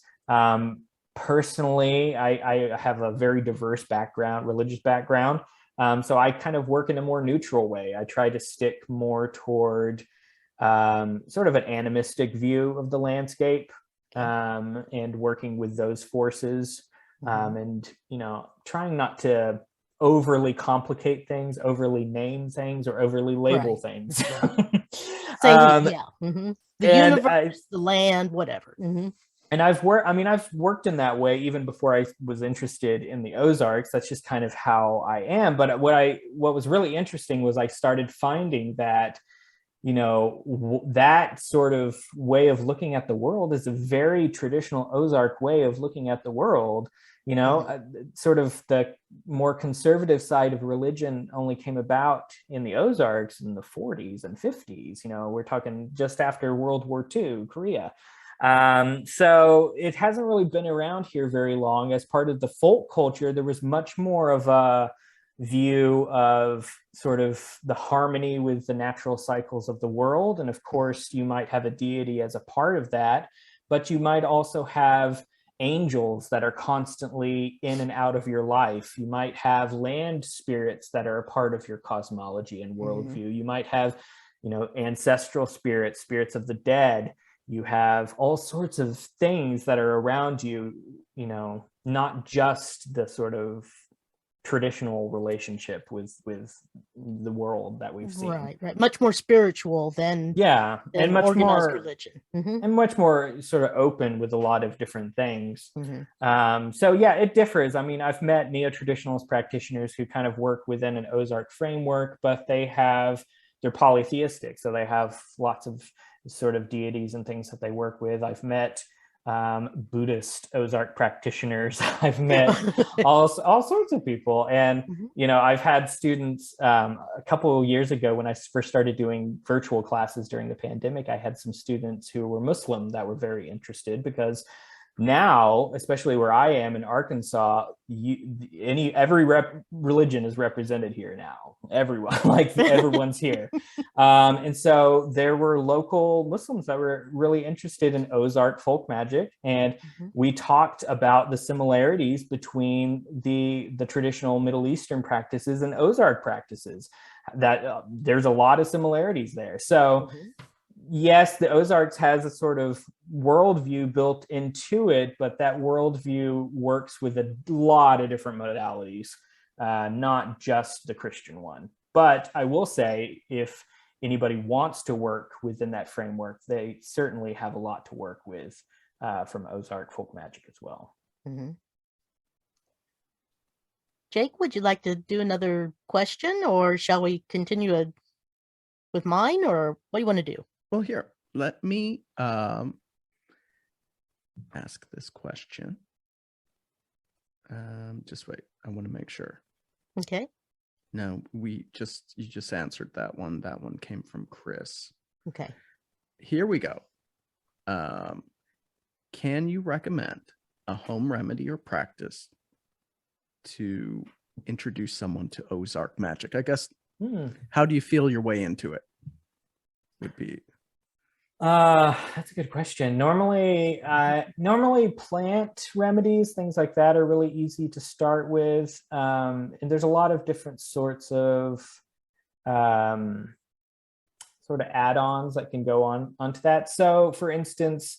C: Personally, I have a very diverse background, religious background. So I kind of work in a more neutral way. I try to stick more toward sort of an animistic view of the landscape, and working with those forces, and, you know, trying not to overly complicate things, overly name things, or overly label things.
A: The universe, the land, whatever.
C: And I've worked in that way even before I was interested in the Ozarks. That's just kind of how I am. But what was really interesting was I started finding that, you know, that sort of way of looking at the world is a very traditional Ozark way of looking at the world. You know, sort of the more conservative side of religion only came about in the Ozarks in the 40s and 50s. You know, we're talking just after World War II, Korea. So it hasn't really been around here very long. As part of the folk culture, there was much more of a view of sort of the harmony with the natural cycles of the world. And of course, you might have a deity as a part of that, but you might also have angels that are constantly in and out of your life. You might have land spirits that are a part of your cosmology and worldview. You might have, you know, ancestral spirits, spirits of the dead. You have all sorts of things that are around you, you know, not just the sort of traditional relationship with the world that we've seen.
A: Right. Much more spiritual than
C: and much more
A: religion.
C: And much more sort of open with a lot of different things. So yeah, it differs. I mean, I've met neo-traditionalist practitioners who kind of work within an Ozark framework, but they're polytheistic, so they have lots of sort of deities and things that they work with. I've met Buddhist Ozark practitioners. I've met all sorts of people. And, you know, I've had students a couple of years ago when I first started doing virtual classes during the pandemic, I had some students who were Muslim that were very interested, because now, especially where I am in Arkansas, every religion is represented here now. Everyone, like everyone's here. And so there were local Muslims that were really interested in Ozark folk magic. And we talked about the similarities between the traditional Middle Eastern practices and Ozark practices, that there's a lot of similarities there. So yes, the Ozarks has a sort of worldview built into it, but that worldview works with a lot of different modalities, not just the Christian one. But I will say, if anybody wants to work within that framework, they certainly have a lot to work with from Ozark folk magic as well.
A: Jake, would you like to do another question, or shall we continue with mine, or what do you want to do?
D: Well, here, let me ask this question. Just wait. I want to make sure.
A: Okay.
D: No, you just answered that one. That one came from Chris.
A: Okay.
D: Here we go. Can you recommend a home remedy or practice to introduce someone to Ozark magic? I guess. How do you feel your way into it? Would be.
C: That's a good question. Normally plant remedies, things like that, are really easy to start with. And there's a lot of different sorts of sort of add-ons that can go onto that. So for instance,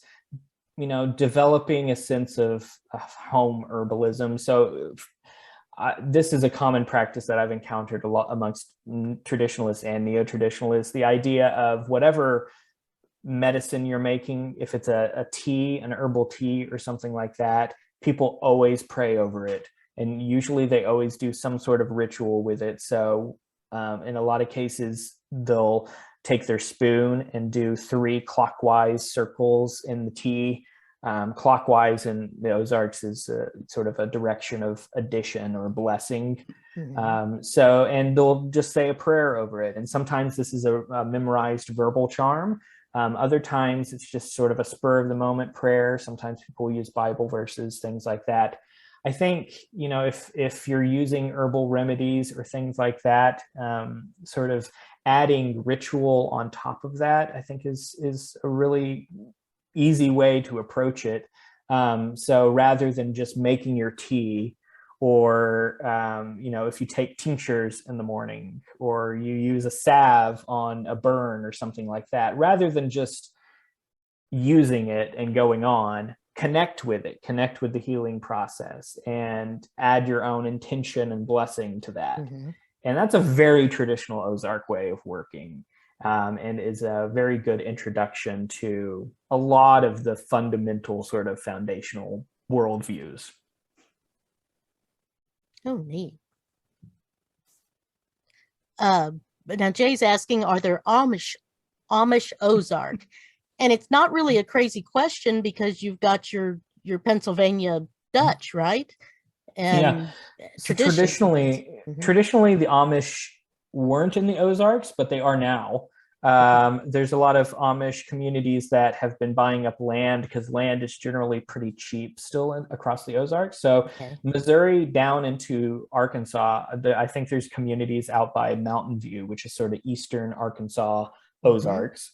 C: you know, developing a sense of home herbalism. So this is a common practice that I've encountered a lot amongst traditionalists and neo-traditionalists. The idea of whatever medicine you're making, if it's a tea, an herbal tea or something like that, people always pray over it. And usually they always do some sort of ritual with it. So in a lot of cases, they'll take their spoon and do 3 clockwise circles in the tea. Clockwise in the Ozarks is sort of a direction of addition or blessing. So, and they'll just say a prayer over it. And sometimes this is a memorized verbal charm. Other times it's just sort of a spur of the moment prayer. Sometimes people use Bible verses, things like that. I think, you know, if you're using herbal remedies or things like that, sort of adding ritual on top of that, I think is a really easy way to approach it. So rather than just making your tea, or you know, if you take tinctures in the morning, or you use a salve on a burn or something like that, rather than just using it and going on, connect with it, connect with the healing process, and add your own intention and blessing to that. And that's a very traditional Ozark way of working, and is a very good introduction to a lot of the fundamental sort of foundational worldviews.
A: Oh, neat. But now Jay's asking, are there Amish Ozark? And it's not really a crazy question because you've got your Pennsylvania Dutch, right? And
C: so traditionally the Amish weren't in the Ozarks, but they are now. There's a lot of Amish communities that have been buying up land because land is generally pretty cheap still across the Ozarks. So Missouri down into Arkansas, I think there's communities out by Mountain View, which is sort of eastern Arkansas Ozarks.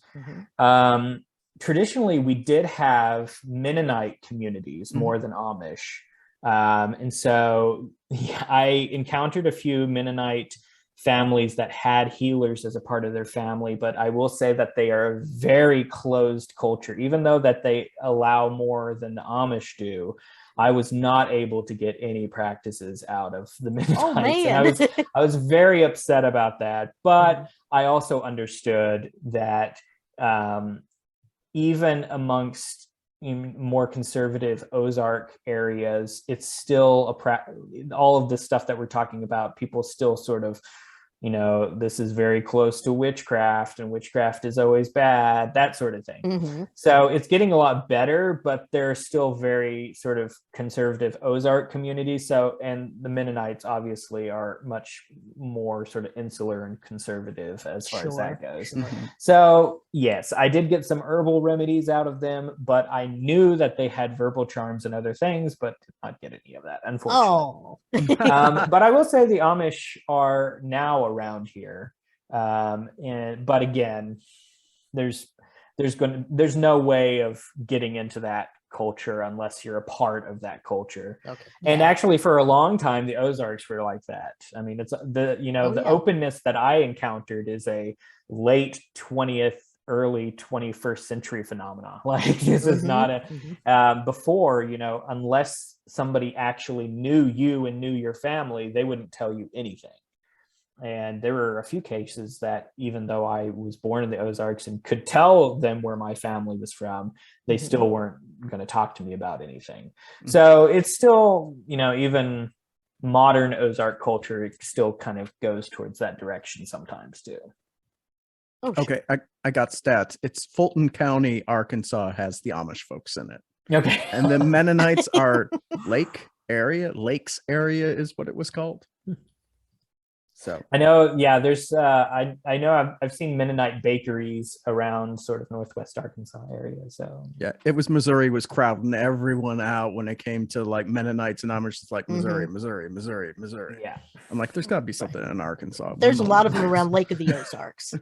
C: Traditionally, we did have Mennonite communities more than Amish. And so I encountered a few Mennonite families that had healers as a part of their family, but I will say that they are a very closed culture. Even though that they allow more than the Amish do, I was not able to get any practices out of the Mennonites.
A: Oh, man.
C: And I was very upset about that. But I also understood that even amongst more conservative Ozark areas, it's still all of the stuff that we're talking about, people still sort of, you know, this is very close to witchcraft and witchcraft is always bad, that sort of thing. So it's getting a lot better, but there are still very sort of conservative Ozark communities. So, and the Mennonites obviously are much more sort of insular and conservative as far as that goes. So yes, I did get some herbal remedies out of them, but I knew that they had verbal charms and other things, but did not get any of that, unfortunately. But I will say the Amish are now around here, but again, there's no way of getting into that culture unless you're a part of that culture. And actually, for a long time, the Ozarks were like that. I mean, it's the openness that I encountered is a late 20th, early 21st century phenomena. Like this is not before, you know, unless somebody actually knew you and knew your family, they wouldn't tell you anything. And there were a few cases that even though I was born in the Ozarks and could tell them where my family was from, they still weren't going to talk to me about anything. So it's still, you know, even modern Ozark culture, it still kind of goes towards that direction sometimes too.
D: Okay, I got stats. It's Fulton County, Arkansas has the Amish folks in it.
C: Okay.
D: And the Mennonites are Lakes area is what it was called. So
C: I know, there's I know I've seen Mennonite bakeries around sort of Northwest Arkansas area. So
D: yeah, it was Missouri was crowding everyone out when it came to like Mennonites and Amish. It's like Missouri.
C: yeah,
D: I'm like, there's got to be something in Arkansas.
A: There's a lot of them around Lake of the Ozarks.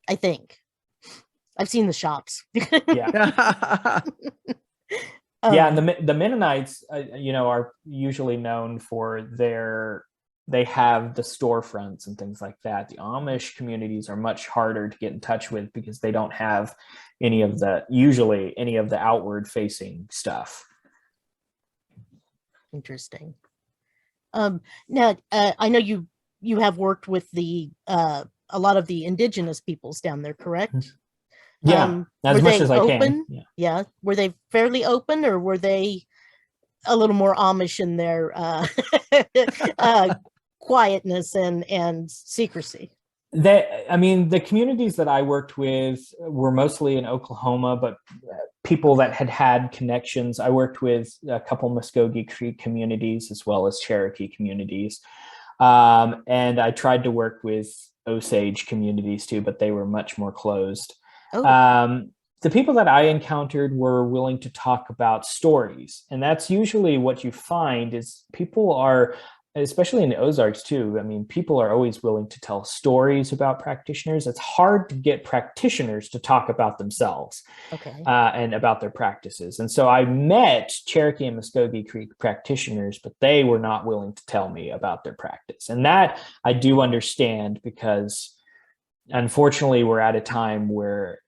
A: I think I've seen the shops.
C: Yeah. And the Mennonites, you know, are usually known for they have the storefronts and things like that. The Amish communities are much harder to get in touch with because they don't have any of the outward facing stuff.
A: Interesting. Now, I know you have worked with a lot of the indigenous peoples down there, correct?
C: Yeah, as much as I can.
A: Yeah. Were they fairly open, or were they a little more Amish in their quietness and secrecy?
C: The communities that I worked with were mostly in Oklahoma, but people that had connections. I worked with a couple Muskogee Creek communities as well as Cherokee communities. And I tried to work with Osage communities too, but they were much more closed.
A: Oh.
C: The people that I encountered were willing to talk about stories. And that's usually what you find is people are, especially in the Ozarks too, I mean, people are always willing to tell stories about practitioners. It's hard to get practitioners to talk about themselves and about their practices. And so I met Cherokee and Muskogee Creek practitioners, but they were not willing to tell me about their practice. And that I do understand because unfortunately we're at a time where,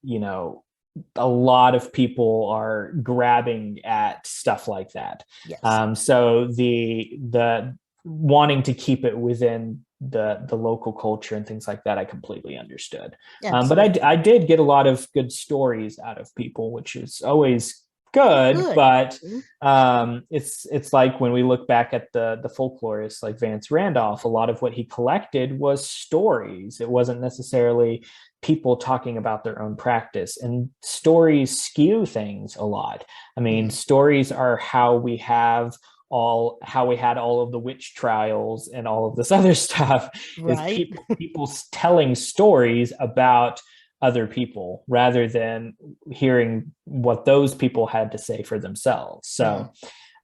C: a lot of people are grabbing at stuff like that.
A: Yes.
C: So the wanting to keep it within the local culture and things like that, I completely understood. But I did get a lot of good stories out of people, which is always good. But it's like when we look back at the folklorists like Vance Randolph, a lot of what he collected was stories. It wasn't necessarily people talking about their own practice, and stories skew things a lot. I mean, stories are how we had all of the witch trials and all of this other stuff. Right. Is people telling stories about other people rather than hearing what those people had to say for themselves. So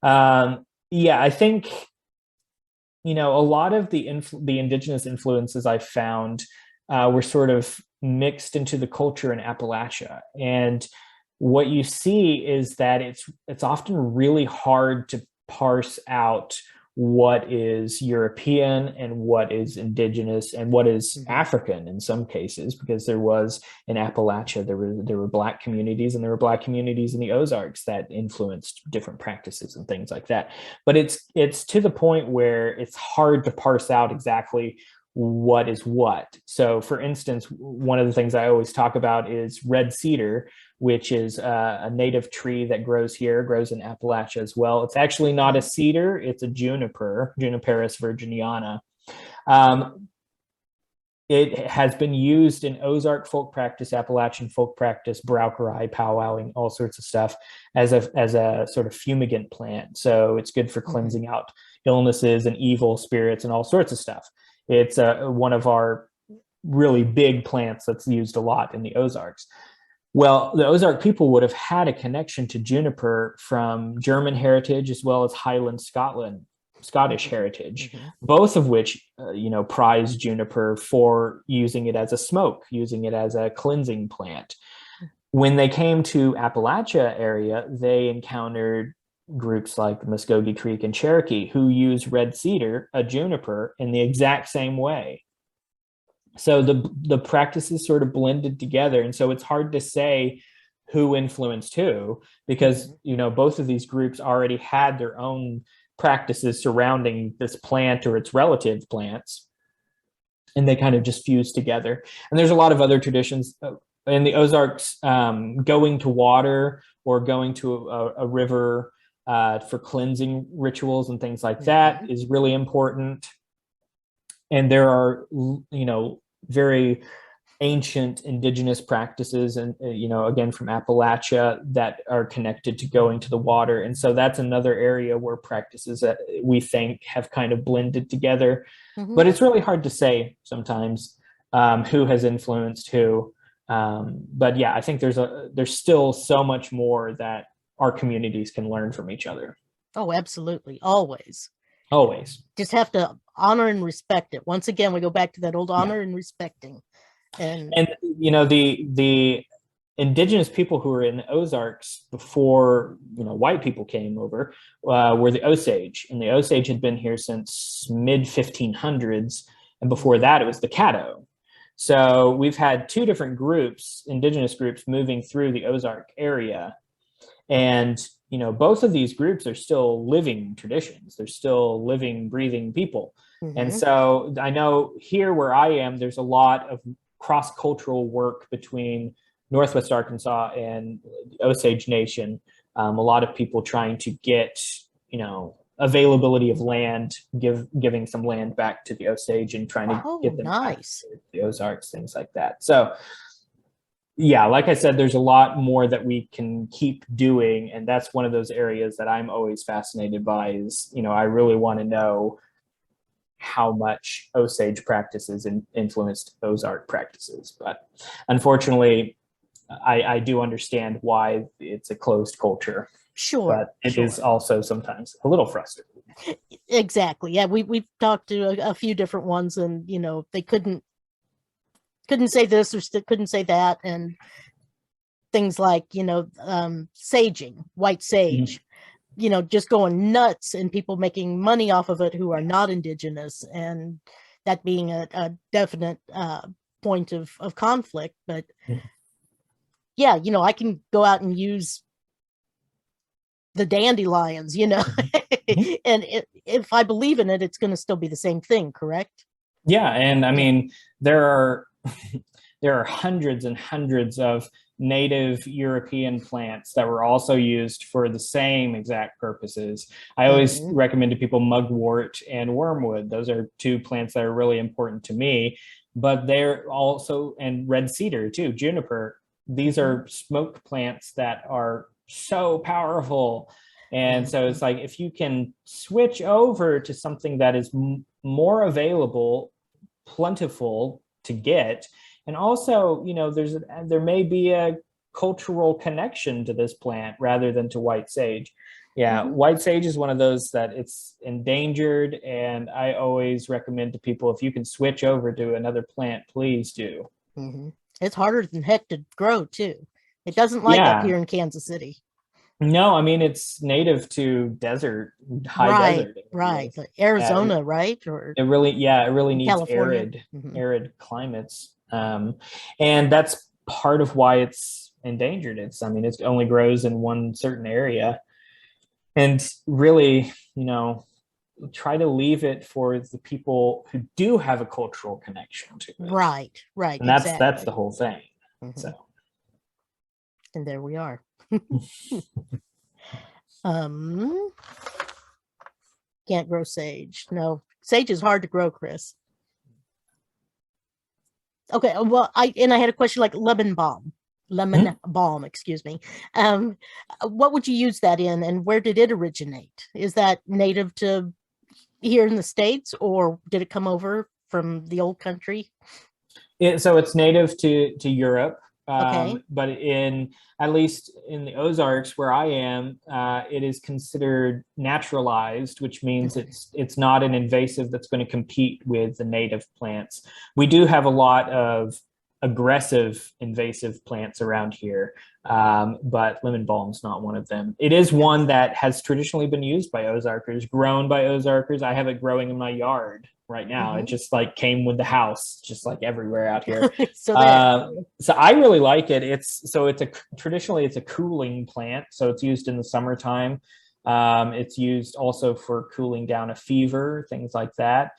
C: I think a lot of the indigenous influences I found were sort of mixed into the culture in Appalachia. And what you see is that it's often really hard to parse out what is European and what is indigenous and what is African in some cases, because there was in Appalachia, there were Black communities and there were Black communities in the Ozarks that influenced different practices and things like that. But it's to the point where it's hard to parse out exactly what is what. So for instance, one of the things I always talk about is red cedar, which is a native tree that grows in Appalachia as well. It's actually not a cedar, it's a juniper, Juniperus virginiana. It has been used in Ozark folk practice, Appalachian folk practice, Braucherei, Pow-Wowing, all sorts of stuff as a sort of fumigant plant. So it's good for cleansing out illnesses and evil spirits and all sorts of stuff. It's one of our really big plants that's used a lot in the Ozarks. Well, the Ozark people would have had a connection to juniper from German heritage as well as Highland Scottish heritage, both of which, prize juniper for using it as a smoke, using it as a cleansing plant. When they came to Appalachia area, they encountered groups like Muskogee Creek and Cherokee who use red cedar, a juniper, in the exact same way. So the practices sort of blended together. And so it's hard to say who influenced who, because, both of these groups already had their own practices surrounding this plant or its relative plants. And they kind of just fused together. And there's a lot of other traditions in the Ozarks, going to water or going to a river for cleansing rituals and things like that is really important. And there are, very ancient indigenous practices and, again, from Appalachia that are connected to going to the water. And so that's another area where practices that we think have kind of blended together. But it's really hard to say sometimes who has influenced who. But yeah, I think there's still so much more that our communities can learn from each other.
A: Oh, absolutely. Always.
C: Just
A: have to honor and respect it. Once again, we go back to that old honor and respecting. And
C: the indigenous people who were in the Ozarks before, white people came over, were the Osage. And the Osage had been here since mid 1500s. And before that, it was the Caddo. So we've had two different groups, indigenous groups, moving through the Ozark area. And, both of these groups are still living traditions. They're still living, breathing people. And so I know here where I am, there's a lot of cross-cultural work between Northwest Arkansas and the Osage Nation. A lot of people trying to get, availability of land, giving some land back to the Osage and trying to get them back
A: nice.
C: to the Ozarks, things like that. So yeah, like I said, there's a lot more that we can keep doing, and that's one of those areas that I'm always fascinated by. Is, you know, I really want to know how much Osage practices influenced Ozark practices, but unfortunately, I do understand why it's a closed culture.
A: Sure,
C: But it is also sometimes a little frustrating.
A: Exactly. Yeah, we've talked to a few different ones, and you know, they couldn't say this or couldn't say that, and things like, you know, saging, white sage, you know, just going nuts, and people making money off of it who are not indigenous, and that being a definite point of conflict. But yeah, you know, I can go out and use the dandelions, you know, and if I believe in it, it's going to still be the same thing, correct?
C: Yeah, and I mean, there are hundreds and hundreds of native European plants that were also used for the same exact purposes. I always recommend to people mugwort and wormwood. Those are two plants that are really important to me, but they're also, and red cedar too, juniper. These are smoke plants that are so powerful. And so it's like, if you can switch over to something that is more available, plentiful to get, and also, you know, there may be a cultural connection to this plant rather than to white sage. Yeah, white sage is one of those that it's endangered, and I always recommend to people, if you can switch over to another plant, please do.
A: It's harder than heck to grow too. It doesn't like up here in Kansas City.
C: No, I mean, it's native to desert, high desert.
A: Right. Like Arizona, right? Or
C: it really needs
A: California.
C: arid climates. And that's part of why it's endangered. I mean, it only grows in one certain area. And really, you know, try to leave it for the people who do have a cultural connection to it.
A: Right.
C: And that's the whole thing. So,
A: and there we are. Can't grow sage. No, sage is hard to grow, Chris. Okay, well, I had a question like lemon balm, excuse me. What would you use that in, and where did it originate? Is that native to here in the States, or did it come over from the old country?
C: So it's native to Europe.
A: Okay.
C: But at least in the Ozarks where I am, it is considered naturalized, which means it's not an invasive that's going to compete with the native plants. We do have a lot of aggressive invasive plants around here, but lemon balm is not one of them. It is one that has traditionally been used by Ozarkers, grown by Ozarkers. I have it growing in my yard right now. It just like came with the house, just like everywhere out here. So I really like it. Traditionally it's a cooling plant, so it's used in the summertime. It's used also for cooling down a fever, things like that.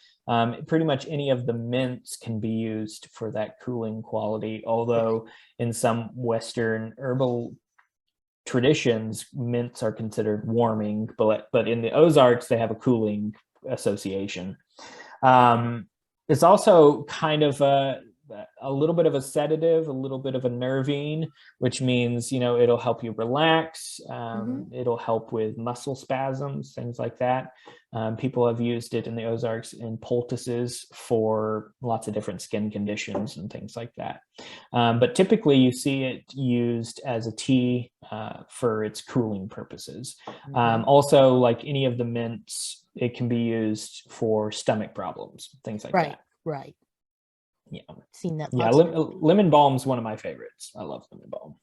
C: Pretty much any of the mints can be used for that cooling quality, although in some Western herbal traditions, mints are considered warming, but in the Ozarks, they have a cooling association. It's also kind of a little bit of a sedative, a little bit of a nervine, which means, you know, it'll help you relax. It'll help with muscle spasms, things like that. People have used it in the Ozarks in poultices for lots of different skin conditions and things like that. But typically you see it used as a tea for its cooling purposes. Also, like any of the mints, it can be used for stomach problems, things like that.
A: Right.
C: Yeah.
A: Seen that.
C: Yeah. Lemon balm is one of my favorites. I love lemon balm.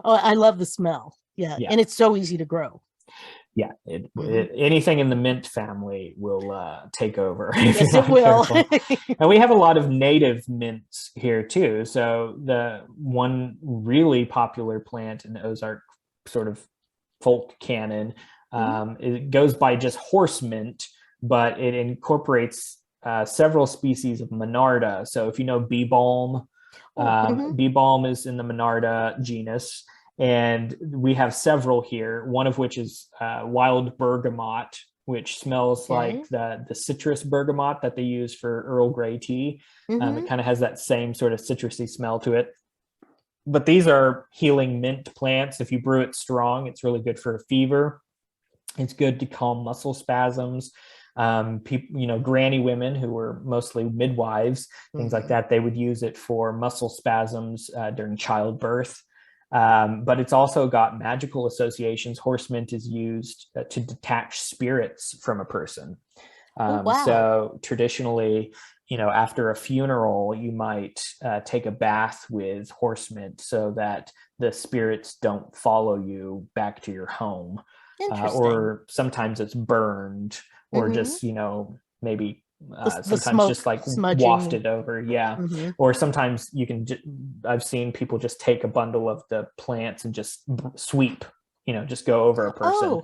A: Oh, I love the smell. Yeah. And it's so easy to grow.
C: Yeah. Anything in the mint family will take over.
A: Yes, it will.
C: And we have a lot of native mints here too. So the one really popular plant in the Ozark sort of folk canon, it goes by just horse mint, but it incorporates several species of Monarda. So if you know bee balm, bee balm is in the Monarda genus, and we have several here, one of which is wild bergamot, which smells like the citrus bergamot that they use for Earl Grey tea. It kind of has that same sort of citrusy smell to it. But these are healing mint plants. If you brew it strong, it's really good for a fever. It's good to calm muscle spasms. People, granny women who were mostly midwives, things like that, they would use it for muscle spasms during childbirth. But it's also got magical associations. Horse mint is used to detach spirits from a person. So traditionally, after a funeral, you might take a bath with horse mint so that the spirits don't follow you back to your home. Or sometimes it's burned, or just, maybe sometimes just like smudging. Wafted over. Or sometimes you can, I've seen people just take a bundle of the plants and just sweep, just go over a person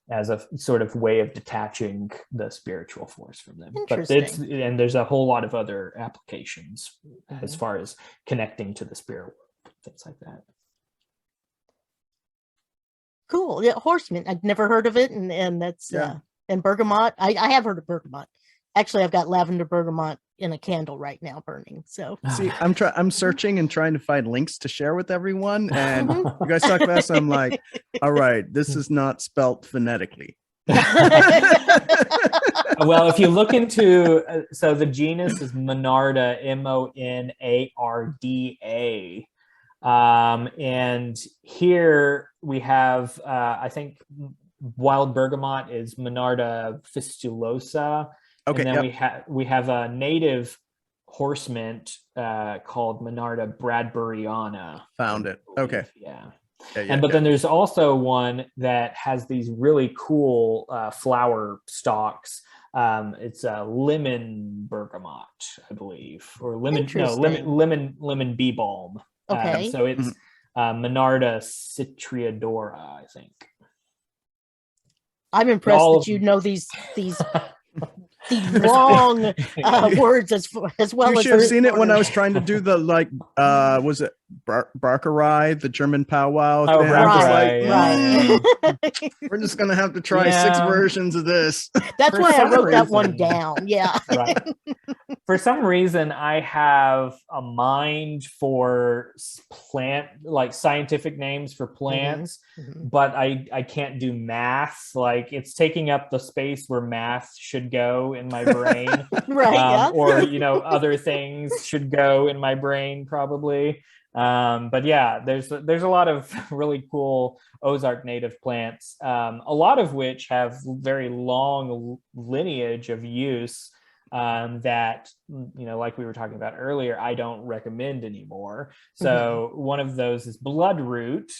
C: as a sort of way of detaching the spiritual force from them. But and there's a whole lot of other applications as far as connecting to the spirit world, things like that.
A: Cool. Yeah, horseman. I'd never heard of it, and that's and bergamot. I have heard of bergamot. Actually, I've got lavender bergamot in a candle right now burning. So
D: see, I'm searching and trying to find links to share with everyone, and you guys talk fast. I'm like, all right, this is not spelt phonetically.
C: Well, if you look into so the genus is Monarda, Monarda. And here we have, I think wild bergamot is Monarda fistulosa. Okay. And then we have a native horse mint called Monarda bradburyana.
D: Found it. Okay.
C: Yeah. But then there's also one that has these really cool flower stalks. It's a lemon bergamot, I believe, or lemon bee balm.
A: Okay.
C: So it's Monarda citriodora, I think.
A: I'm impressed that you know these long words as well.
D: You should have seen it when I was trying to do the was it Barkerai, the German powwow thing?
A: Right.
D: We're just gonna have to try 6 versions of this.
A: That's why I wrote that one down. Yeah.
C: Right. For some reason, I have a mind for scientific names for plants, but I can't do math. Like, it's taking up the space where math should go in my brain. Or other things should go in my brain probably. But yeah, there's a lot of really cool Ozark native plants, a lot of which have very long lineage of use that, like we were talking about earlier, I don't recommend anymore. So one of those is bloodroot,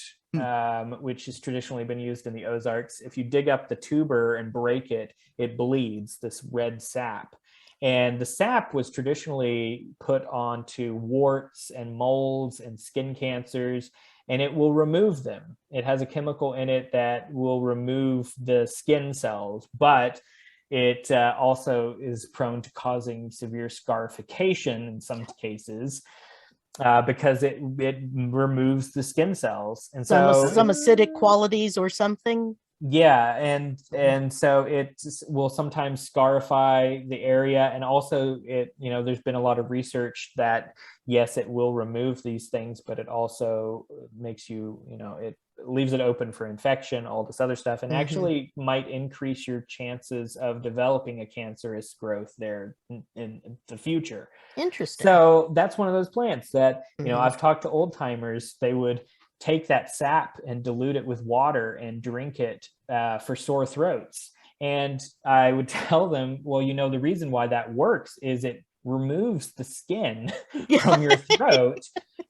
C: which has traditionally been used in the Ozarks. If you dig up the tuber and break it, it bleeds this red sap. And the sap was traditionally put onto warts and molds and skin cancers, and it will remove them. It has a chemical in it that will remove the skin cells, but it also is prone to causing severe scarification in some cases because it removes the skin cells. And so
A: some acidic qualities or something.
C: Yeah, and so it will sometimes scarify the area, and also there's been a lot of research that yes, it will remove these things, but it also makes it leaves it open for infection, all this other stuff, and actually might increase your chances of developing a cancerous growth there in the future.
A: Interesting.
C: So that's one of those plants that I've talked to old timers. They would take that sap and dilute it with water and drink it for sore throats. And I would tell them, well, the reason why that works is it removes the skin from your throat.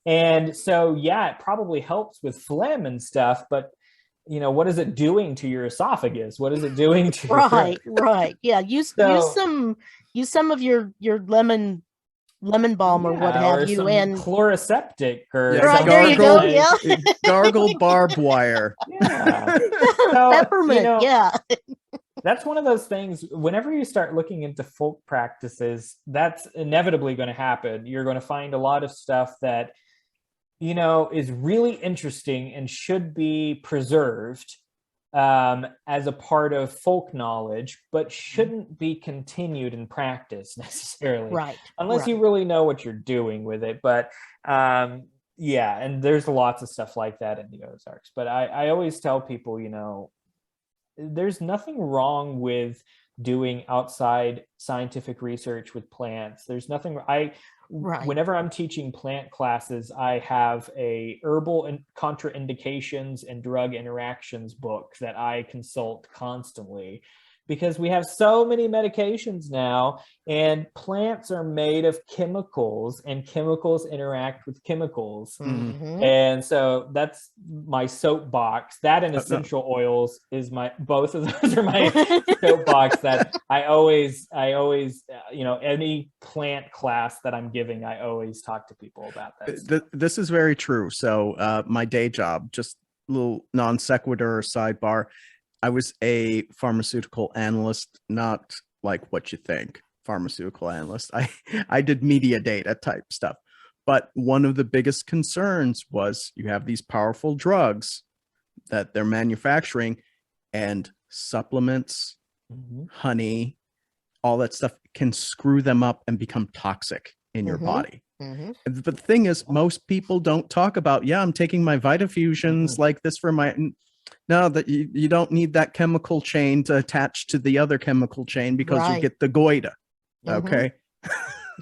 C: And so, it probably helps with phlegm and stuff, but what is it doing to your esophagus? What is it doing to your throat?
A: Right. Yeah. Use some of your lemon balm or what have you, and
C: chloroseptic or
A: there you go. Yeah.
D: Gargle barbed wire.
C: Yeah. So,
A: peppermint.
C: That's one of those things. Whenever you start looking into folk practices, that's inevitably going to happen. You're going to find a lot of stuff that is really interesting and should be preserved, as a part of folk knowledge, but shouldn't be continued in practice necessarily,
A: Right.
C: unless you really know what you're doing with it. But yeah, and there's lots of stuff like that in the Ozarks. But I always tell people, you know, there's nothing wrong with doing outside scientific research with plants. There's nothing whenever I'm teaching plant classes, I have a herbal and contraindications and drug interactions book that I consult constantly, because we have so many medications now, and plants are made of chemicals, and chemicals interact with chemicals. And so that's my soapbox. That and essential oils is both of those are my soapbox that I always, you know, any plant class that I'm giving, I always talk to people about that.
D: This is very true. So my day job, just a little non sequitur sidebar. I was a pharmaceutical analyst, not like what you think, pharmaceutical analyst. I did media data type stuff. But one of the biggest concerns was you have these powerful drugs that they're manufacturing, and supplements, honey, all that stuff can screw them up and become toxic in your body. But the thing is, most people don't talk about, I'm taking my Vitafusions like this for my... No, that you don't need that chemical chain to attach to the other chemical chain, because you get the goiter. Okay.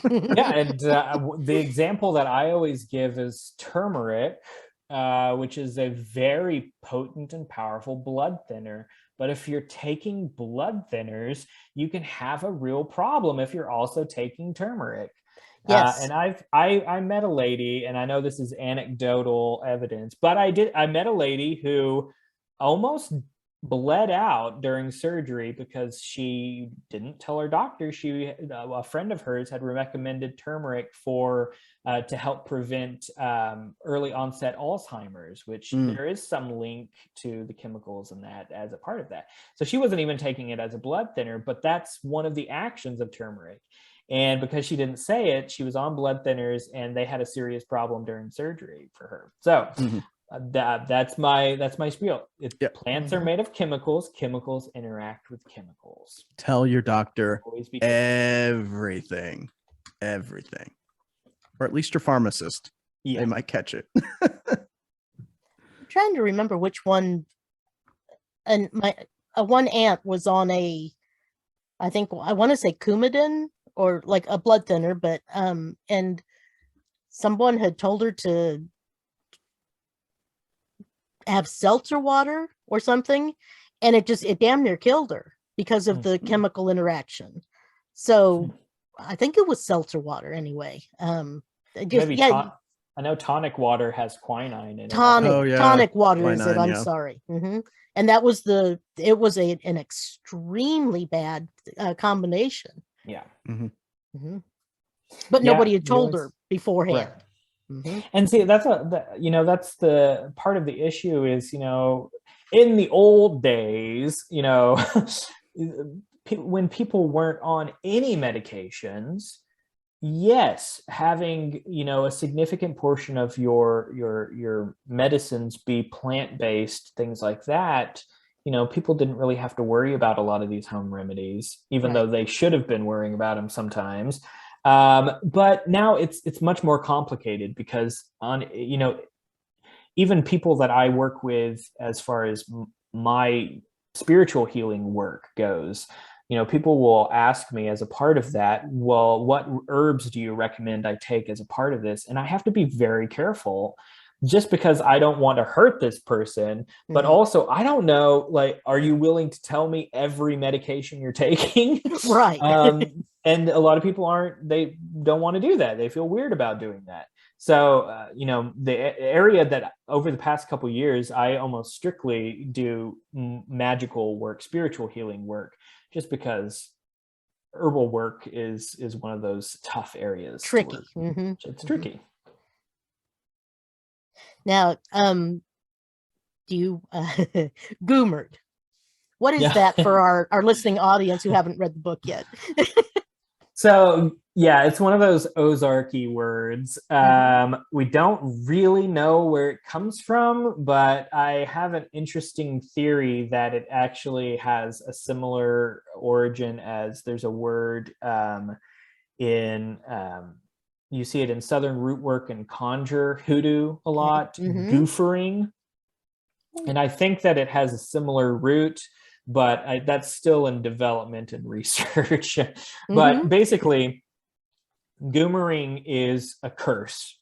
C: Yeah, and the example that I always give is turmeric, which is a very potent and powerful blood thinner. But if you're taking blood thinners, you can have a real problem if you're also taking turmeric.
A: Yes.
C: And I met a lady, and I know this is anecdotal evidence, but I met a lady who almost bled out during surgery because she didn't tell her doctor. A friend of hers had recommended turmeric to help prevent early onset Alzheimer's, which there is some link to the chemicals in that as a part of that. So she wasn't even taking it as a blood thinner, but that's one of the actions of turmeric. And because she didn't say it, she was on blood thinners, and they had a serious problem during surgery for her. So that's my spiel. Plants are made of chemicals. Chemicals interact with chemicals.
D: Tell your doctor everything, or at least your pharmacist. They might catch it.
A: I'm trying to remember which one. And my one aunt was on I want to say Coumadin, or like a blood thinner, but and someone had told her to have seltzer water or something, and it damn near killed her because of the chemical interaction. So I think it was seltzer water anyway.
C: I know tonic water has quinine in it.
A: Tonic water
D: quinine,
A: is it? I'm sorry. And that was it was an extremely bad combination.
C: Yeah.
A: But nobody had told her beforehand.
C: Right. And see, that's the part of the issue is, in the old days, when people weren't on any medications, yes, having, a significant portion of your medicines be plant-based, things like that, people didn't really have to worry about a lot of these home remedies, even though they should have been worrying about them sometimes. But now it's much more complicated, because even people that I work with, as far as my spiritual healing work goes, people will ask me as a part of that, well, what herbs do you recommend I take as a part of this? And I have to be very careful, just because I don't want to hurt this person, but also I don't know, like, are you willing to tell me every medication you're taking?
A: Right.
C: And a lot of people they don't want to do that. They feel weird about doing that. So, the area that over the past couple of years, I almost strictly do magical work, spiritual healing work, just because herbal work is one of those tough areas.
A: Tricky.
C: It's tricky.
A: Now, do you Goomered? What is that for our listening audience who haven't read the book yet?
C: So Yeah, it's one of those Ozarky words. We don't really know where it comes from, but I have an interesting theory that it actually has a similar origin as there's a word in you see it in Southern rootwork and conjure hoodoo a lot, goofering. And I think that it has a similar root, but that's still in development and research. But basically, goomering is a curse.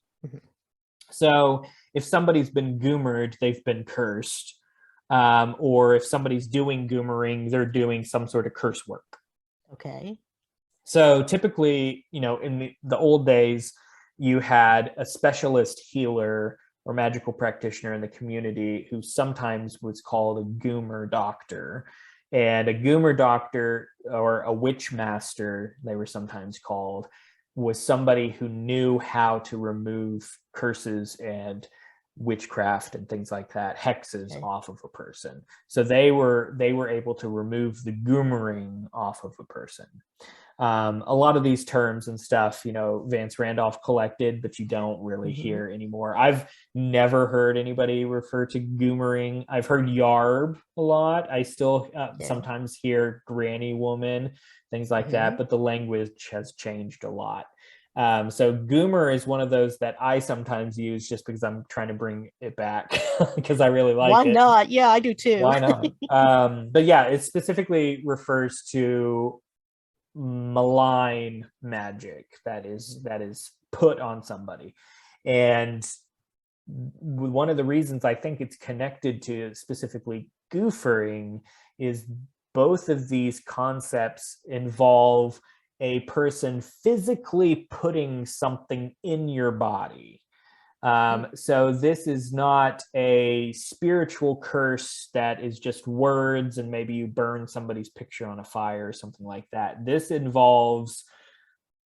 C: So if somebody's been goomered, they've been cursed. Or if somebody's doing goomering, they're doing some sort of curse work.
A: Okay.
C: So typically, in the old days, you had a specialist healer or magical practitioner in the community who sometimes was called a goomer doctor. And a goomer doctor, or a witch master, they were sometimes called, was somebody who knew how to remove curses and witchcraft and things like that, hexes off of a person. So they were able to remove the goomering off of a person. A lot of these terms and stuff, Vance Randolph collected, but you don't really hear anymore. I've never heard anybody refer to goomering. I've heard yarb a lot. I still sometimes hear granny woman, things like that, but the language has changed a lot. So goomer is one of those that I sometimes use just because I'm trying to bring it back because I really like it.
A: Why not? Yeah, I do too.
C: Why not? But yeah, it specifically refers to malign magic that is put on somebody. And one of the reasons I think it's connected to specifically goofering is both of these concepts involve a person physically putting something in your body. So this is not a spiritual curse that is just words and maybe you burn somebody's picture on a fire or something like that. This involves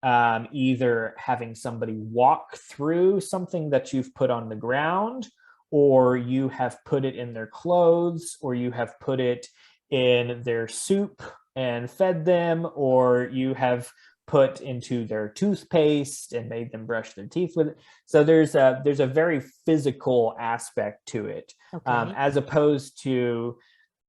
C: either having somebody walk through something that you've put on the ground, or you have put it in their clothes, or you have put it in their soup and fed them, or you have put into their toothpaste and made them brush their teeth with it. So there's a very physical aspect to it, as opposed to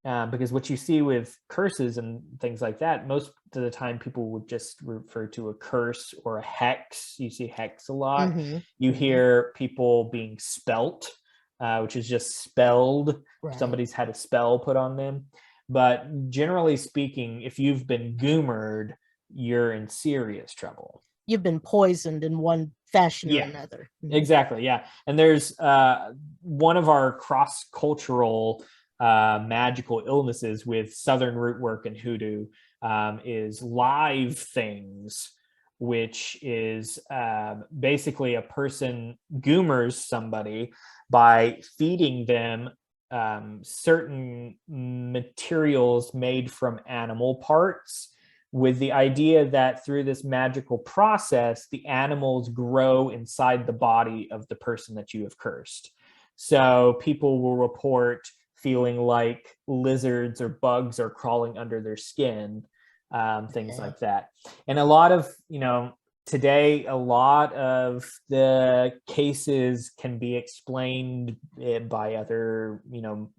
C: because what you see with curses and things like that, most of the time people would just refer to a curse or a hex. You see hex a lot. You hear people being spelt, which is just spelled. Somebody's had a spell put on them. But generally speaking, if you've been goomered, you're in serious trouble.
A: You've been poisoned in one fashion or another.
C: Exactly. Yeah. And there's one of our cross-cultural magical illnesses with Southern rootwork and hoodoo is live things, which is basically a person goomers somebody by feeding them certain materials made from animal parts, with the idea that through this magical process, the animals grow inside the body of the person that you have cursed. So people will report feeling like lizards or bugs are crawling under their skin, things like that. And a lot of, today, a lot of the cases can be explained by other,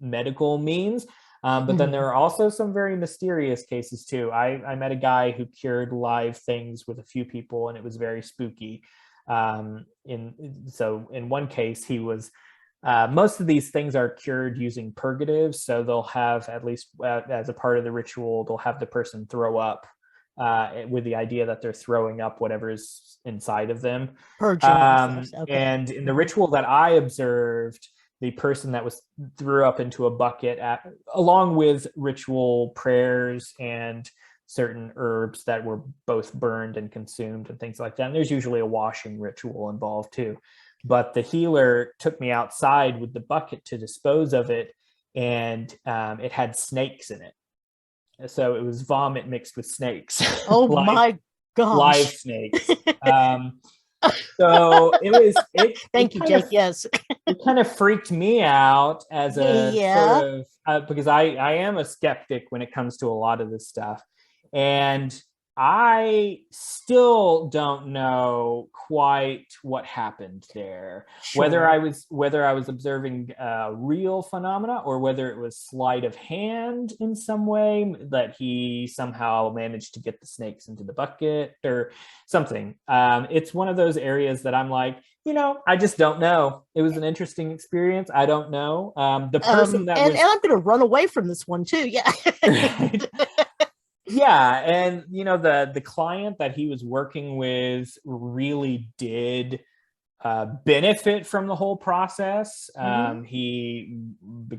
C: medical means. But then there are also some very mysterious cases too. I met a guy who cured live things with a few people, and it was very spooky. In one case, he was most of these things are cured using purgatives. So they'll have, at least as a part of the ritual, they'll have the person throw up with the idea that they're throwing up whatever is inside of them. And in the ritual that I observed, the person that was threw up into a bucket along with ritual prayers and certain herbs that were both burned and consumed and things like that. And there's usually a washing ritual involved too. But the healer took me outside with the bucket to dispose of it, and it had snakes in it. So it was vomit mixed with snakes.
A: Oh my gosh.
C: Live snakes. So
A: Thank you, Jake. Yes.
C: It kind of freaked me out as a sort of, because I am a skeptic when it comes to a lot of this stuff. And I still don't know quite what happened there. Whether I was observing real phenomena, or whether it was sleight of hand in some way, that he somehow managed to get the snakes into the bucket or something. It's one of those areas that I'm like, I just don't know. It was an interesting experience. I don't know. The person that
A: and I'm going to run away from this one too. Yeah.
C: Right. Yeah, and the client that he was working with really did benefit from the whole process. He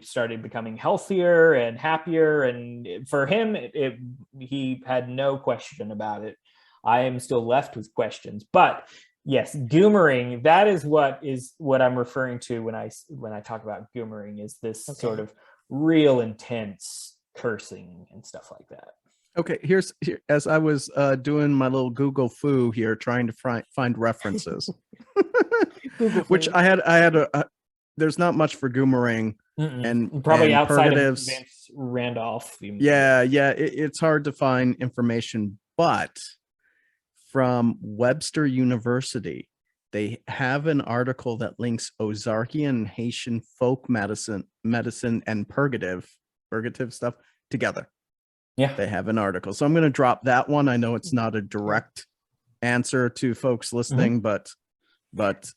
C: started becoming healthier and happier, and for him, he had no question about it. I am still left with questions, but yes, goomering, that is what I'm referring to when I talk about goomering, is this sort of real intense cursing and stuff like that.
D: Okay, here, as I was doing my little Google foo here, trying to find references, which I had a there's not much for goomering and
C: probably
D: and
C: outside of
D: Purgatives.
C: Vince Randolph.
D: Yeah, it's hard to find information, but from Webster University, they have an article that links Ozarkian and Haitian folk medicine and purgative stuff together.
C: Yeah,
D: they have an article, so I'm going to drop that one. I know it's not a direct answer to folks listening, but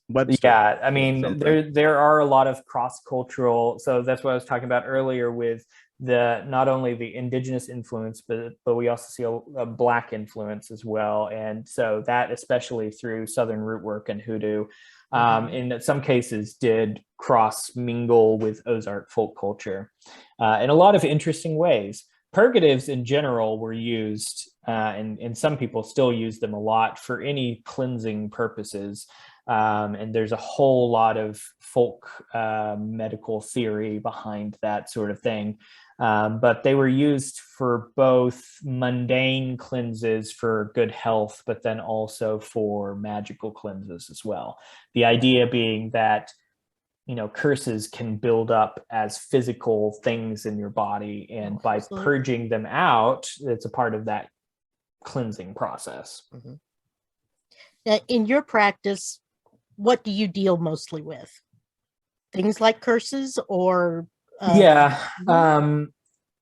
D: Webster,
C: yeah, I mean, there are a lot of cross-cultural, so that's what I was talking about earlier with not only the indigenous influence, but we also see a Black influence as well, and so that, especially through Southern root work and hoodoo, in some cases did cross mingle with Ozark folk culture in a lot of interesting ways. Purgatives in general were used, and some people still use them a lot for any cleansing purposes. And there's a whole lot of folk medical theory behind that sort of thing. But they were used for both mundane cleanses for good health, but then also for magical cleanses as well. The idea being that curses can build up as physical things in your body, and by purging them out, it's a part of that cleansing process.
A: Now, in your practice, what do you deal mostly with? Things like curses, or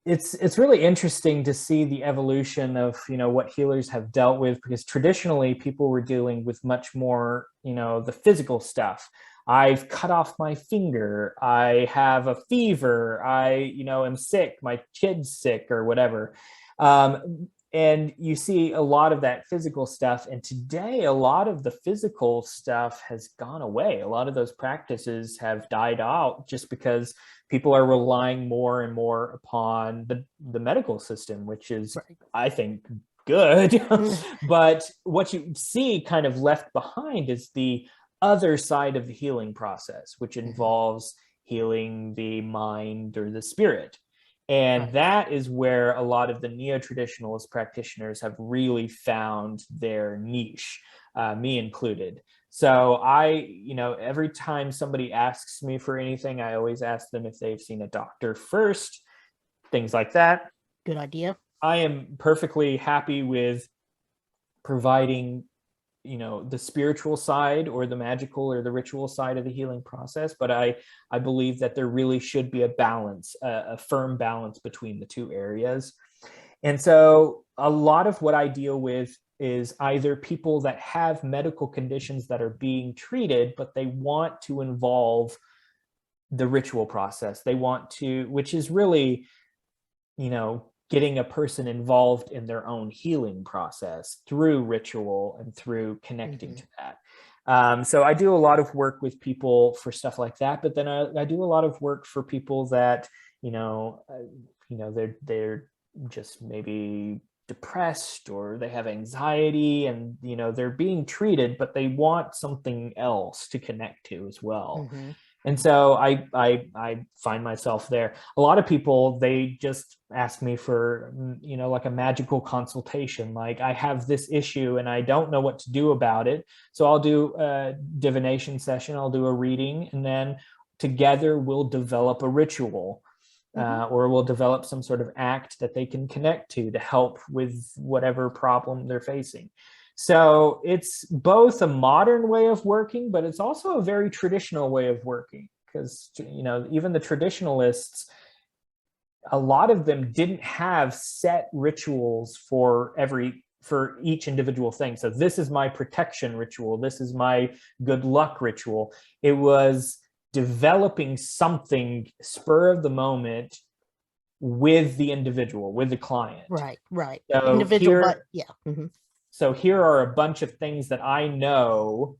C: it's really interesting to see the evolution of what healers have dealt with, because traditionally people were dealing with much more the physical stuff. I've cut off my finger, I have a fever, I am sick, my kid's sick, or whatever. And you see a lot of that physical stuff. And today, a lot of the physical stuff has gone away. A lot of those practices have died out just because people are relying more and more upon the medical system, which is, I think, good. But what you see kind of left behind is the other side of the healing process, which involves healing the mind or the spirit. And that is where a lot of the neo-traditionalist practitioners have really found their niche, me included. So every time somebody asks me for anything, I always ask them if they've seen a doctor first, things like that.
A: Good idea. I
C: am perfectly happy with providing the spiritual side or the magical or the ritual side of the healing process. But I believe that there really should be a balance, a firm balance between the two areas. And so a lot of what I deal with is either people that have medical conditions that are being treated, but they want to involve the ritual process. They want to, which is really, getting a person involved in their own healing process through ritual and through connecting to that. So I do a lot of work with people for stuff like that, but then I do a lot of work for people that, they're just maybe depressed, or they have anxiety, and, they're being treated, but they want something else to connect to as well. And so I find myself there. A lot of people, they just ask me for, like a magical consultation. Like, I have this issue and I don't know what to do about it. So I'll do a divination session, I'll do a reading, and then together we'll develop a ritual. or will develop some sort of act that they can connect to help with whatever problem they're facing. So it's both a modern way of working, but it's also a very traditional way of working, because, you know, even the traditionalists, a lot of them didn't have set rituals for each individual thing. So this is my protection ritual, this is my good luck ritual. It was developing something spur of the moment with the individual, with the client.
A: Right.
C: So
A: Individual,
C: here,
A: but yeah.
C: So here are a bunch of things that I know,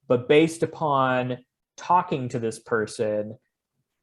C: but based upon talking to this person,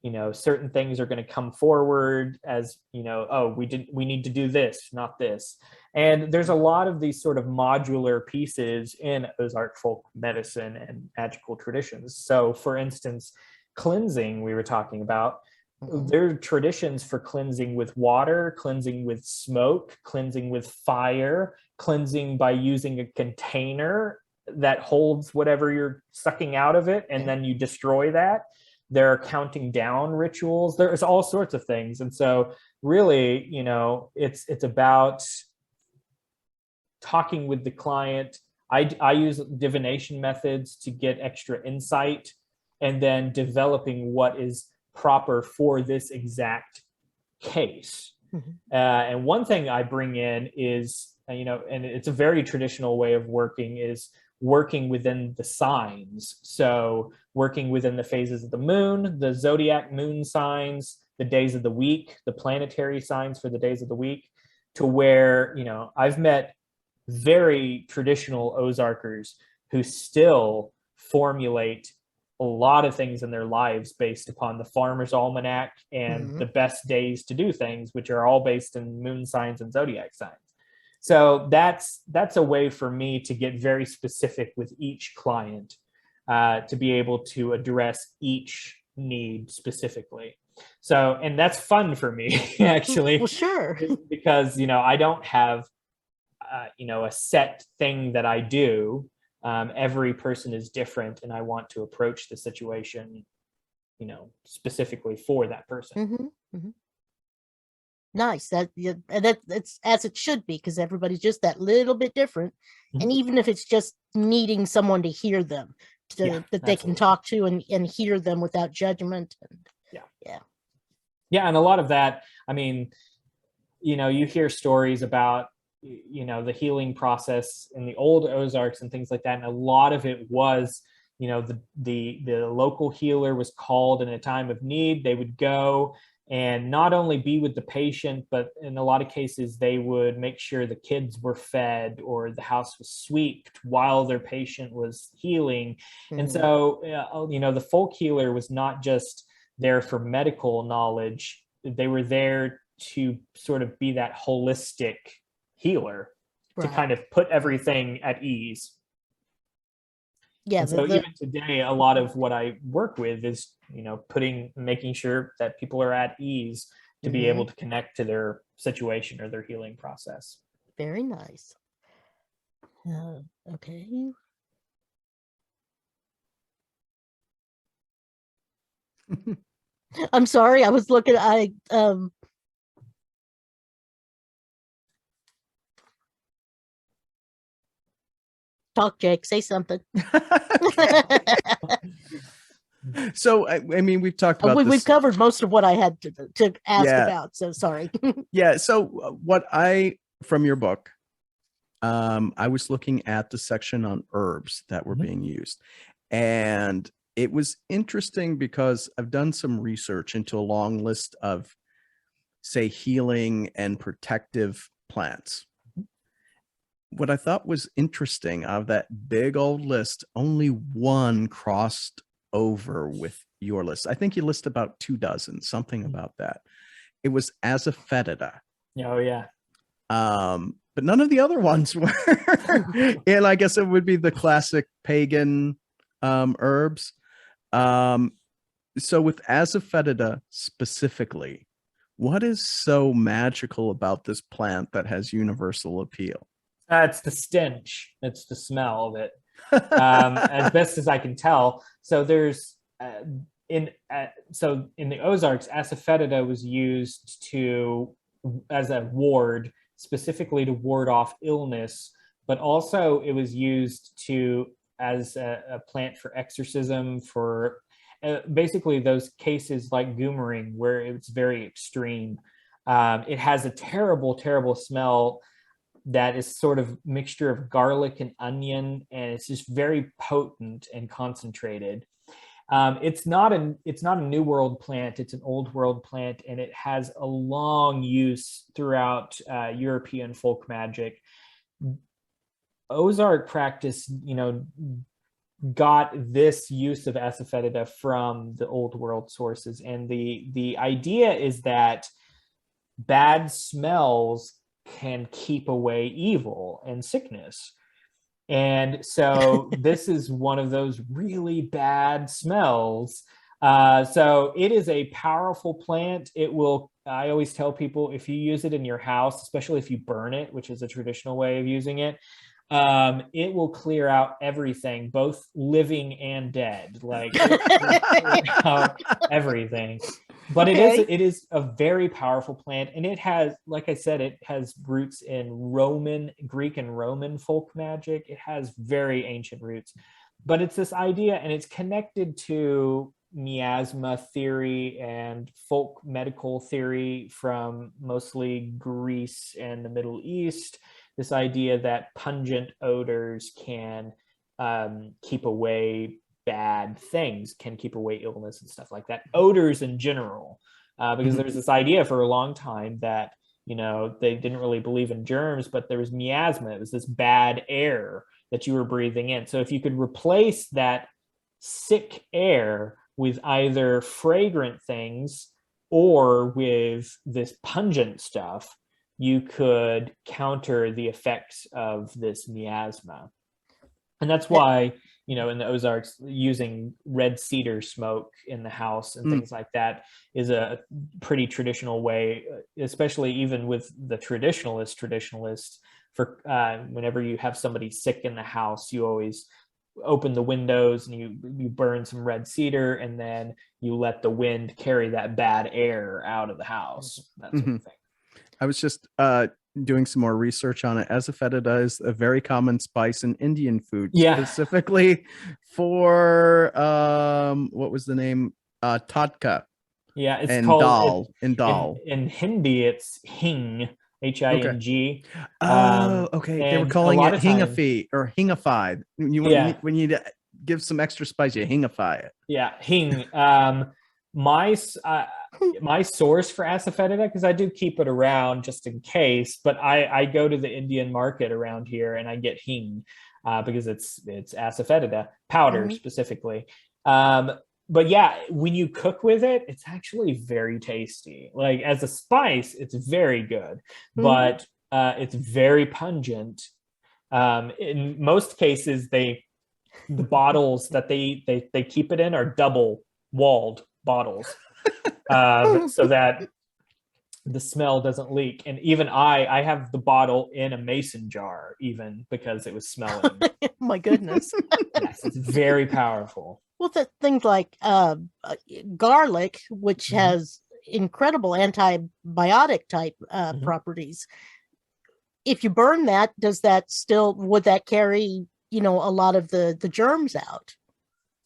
C: you know, certain things are going to come forward as, you know, oh, we need to do this, not this. And there's a lot of these sort of modular pieces in Ozark folk medicine and magical traditions. So for instance, cleansing, we were talking about, there are traditions for cleansing with water, cleansing with smoke, cleansing with fire, cleansing by using a container that holds whatever you're sucking out of it, and then you destroy that. There are counting down rituals. There's all sorts of things. And so really, you know, it's about talking with the client. I use divination methods to get extra insight, and then developing what is proper for this exact case. And one thing I bring in is, you know, and it's a very traditional way of working, is working within the signs. So working within the phases of the moon, the zodiac moon signs, the days of the week, the planetary signs for the days of the week, to where, you know, I've met very traditional Ozarkers who still formulate a lot of things in their lives based upon the Farmer's Almanac and the best days to do things, which are all based in moon signs and zodiac signs. So that's a way for me to get very specific with each client, to be able to address each need specifically. So, and that's fun for me, actually.
A: Well, sure.
C: Because, you know, I don't have, you know, a set thing that I do. Every person is different, and I want to approach the situation, you know, specifically for that person.
A: Nice. That's as it should be, because everybody's just that little bit different. And even if it's just needing someone to hear them, that they can talk to and hear them without judgment.
C: And a lot of that, I mean, you know, you hear stories about, you know, the healing process in the old Ozarks and things like that, and a lot of it was, you know, the local healer was called in a time of need. They would go and not only be with the patient, but in a lot of cases they would make sure the kids were fed or the house was swept while their patient was healing. And so, you know, the folk healer was not just there for medical knowledge. They were there to sort of be that holistic healer, to kind of put everything at ease. So even today, a lot of what I work with is, you know, making sure that people are at ease to be able to connect to their situation or their healing process.
A: Very nice. Okay. I'm sorry, I was looking. Talk, Jake. Say something.
D: So, I mean, we've talked about
A: we've covered most of what I had to ask about. So sorry.
D: So what from your book, I was looking at the section on herbs that were being used, and it was interesting because I've done some research into a long list of, say, healing and protective plants. What I thought was interesting, of that big old list, only one crossed over with your list. I think you list about 24, something about that. It was Asafoetida.
C: Oh yeah.
D: But none of the other ones were. And I guess it would be the classic pagan herbs. So with Asafoetida specifically, what is so magical about this plant that has universal appeal?
C: It's the stench. It's the smell of it. As best as I can tell. So there's so in the Ozarks, asafoetida was used as a ward, specifically to ward off illness, but also it was used as a plant for exorcism, for basically those cases like goomering where it's very extreme. It has a terrible, terrible smell that is sort of mixture of garlic and onion, and it's just very potent and concentrated. It's not a New World plant, it's an Old World plant, and it has a long use throughout European folk magic. Ozark practice, got this use of asafoetida from the Old World sources, and the idea is that bad smells can keep away evil and sickness. And so this is one of those really bad smells. So it is a powerful plant. I always tell people, if you use it in your house, especially if you burn it, which is a traditional way of using it, it will clear out everything, both living and dead. Like it will clear out everything. But
A: Okay.
C: it is a very powerful plant, and it has, like I said, it has roots in Greek and Roman folk magic. It has very ancient roots, but it's this idea, and it's connected to miasma theory and folk medical theory from mostly Greece and the Middle East. This idea that pungent odors can keep away bad things, can keep away illness and stuff like that. Odors in general, because there's this idea for a long time that, they didn't really believe in germs, but there was miasma. It was this bad air that you were breathing in. So if you could replace that sick air with either fragrant things or with this pungent stuff, you could counter the effects of this miasma. And that's why, in the Ozarks, using red cedar smoke in the house and things like that is a pretty traditional way, especially even with the traditionalists, for whenever you have somebody sick in the house, you always open the windows and you burn some red cedar, and then you let the wind carry that bad air out of the house, that sort of thing.
D: I was just doing some more research on it. Asafoetida is a very common spice in Indian food, specifically for what was the name? Tadka.
C: Yeah, it's
D: and
C: called
D: dal.
C: In Hindi, it's hing, Hing.
D: Okay. They were calling it hingafi or hingified. When you give some extra spice, you hingify it.
C: Yeah, hing. My source for asafoetida, because I do keep it around just in case, but I go to the Indian market around here and I get hing because it's asafoetida powder specifically. But yeah, when you cook with it, it's actually very tasty. Like as a spice, it's very good, but it's very pungent. In most cases, the bottles that they keep it in are double walled bottles, so that the smell doesn't leak. And even I have the bottle in a mason jar, even because it was smelling.
A: My goodness.
C: Yes, it's very powerful.
A: Well, things like garlic, which has incredible antibiotic type properties. If you burn that, would that carry, a lot of the germs out?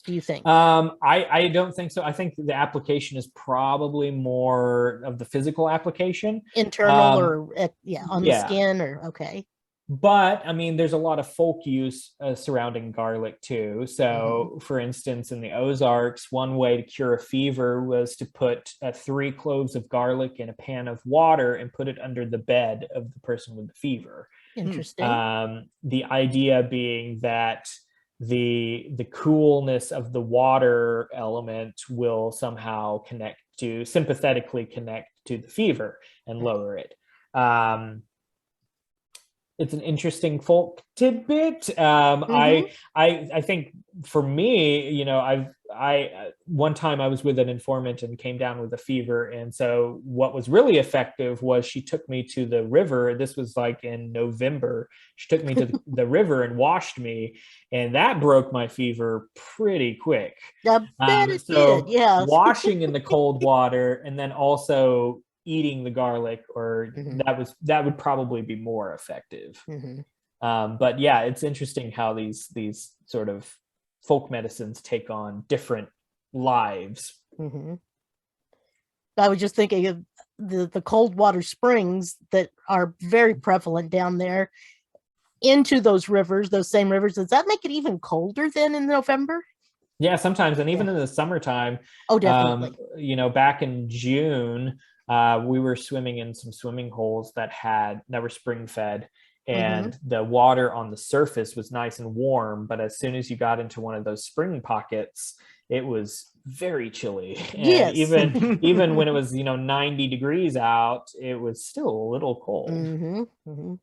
A: Do you think?
C: I don't think so. I think the application is probably more of the physical application,
A: internal or on the skin, or okay.
C: But I mean, there's a lot of folk use surrounding garlic too. So, for instance, in the Ozarks, one way to cure a fever was to put 3 cloves of garlic in a pan of water and put it under the bed of the person with the fever.
A: Interesting.
C: The idea being that the coolness of the water element will somehow sympathetically connect to the fever and lower it. it's an interesting folk tidbit.
A: Mhm.
C: I think for me, you know, I one time I was with an informant and came down with a fever, and so what was really effective was she took me to the river. This was like in November. She took me to the river and washed me, and that broke my fever pretty quick.
A: I bet it did.
C: So
A: Yeah.
C: washing in the cold water, and then also eating the garlic, or
A: Mhm.
C: that would probably be more effective.
A: Mhm.
C: But yeah, it's interesting how these sort of folk medicines take on different lives.
A: Mhm. I was just thinking of the cold water springs that are very prevalent down there into those rivers, those same rivers. Does that make it even colder then in November?
C: Yeah, sometimes, and even
A: Yeah.
C: in the summertime,
A: Oh, definitely.
C: you know, back in June, we were swimming in some swimming holes that were spring fed,
A: Mhm.
C: and the water on the surface was nice and warm. But as soon as you got into one of those spring pockets, it was very chilly, and
A: Yes.
C: even when it was, you know, 90 degrees out, it was still a little cold.
A: Mhm. Mhm.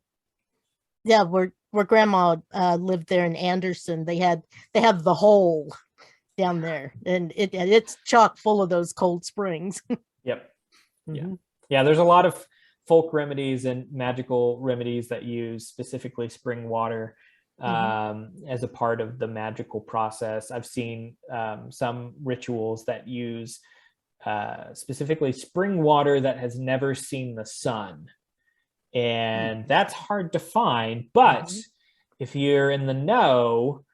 A: Yeah, where grandma lived there in Anderson, they have the hole down there, and it's chock full of those cold springs.
C: Yep. Yeah.
A: Mhm.
C: Yeah, there's a lot of folk remedies and magical remedies that use specifically spring water
A: Mhm.
C: as a part of the magical process. I've seen some rituals that use specifically spring water that has never seen the sun. And that's hard to find. But
A: Mhm.
C: if you're in the know,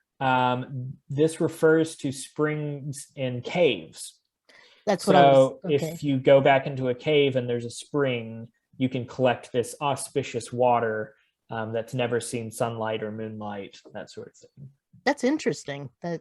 C: this refers to springs in caves.
A: That's what I was.
C: So
A: Okay.
C: if you go back into a cave and there's a spring, you can collect this auspicious water that's never seen sunlight or moonlight, that sort of thing.
A: That's interesting. That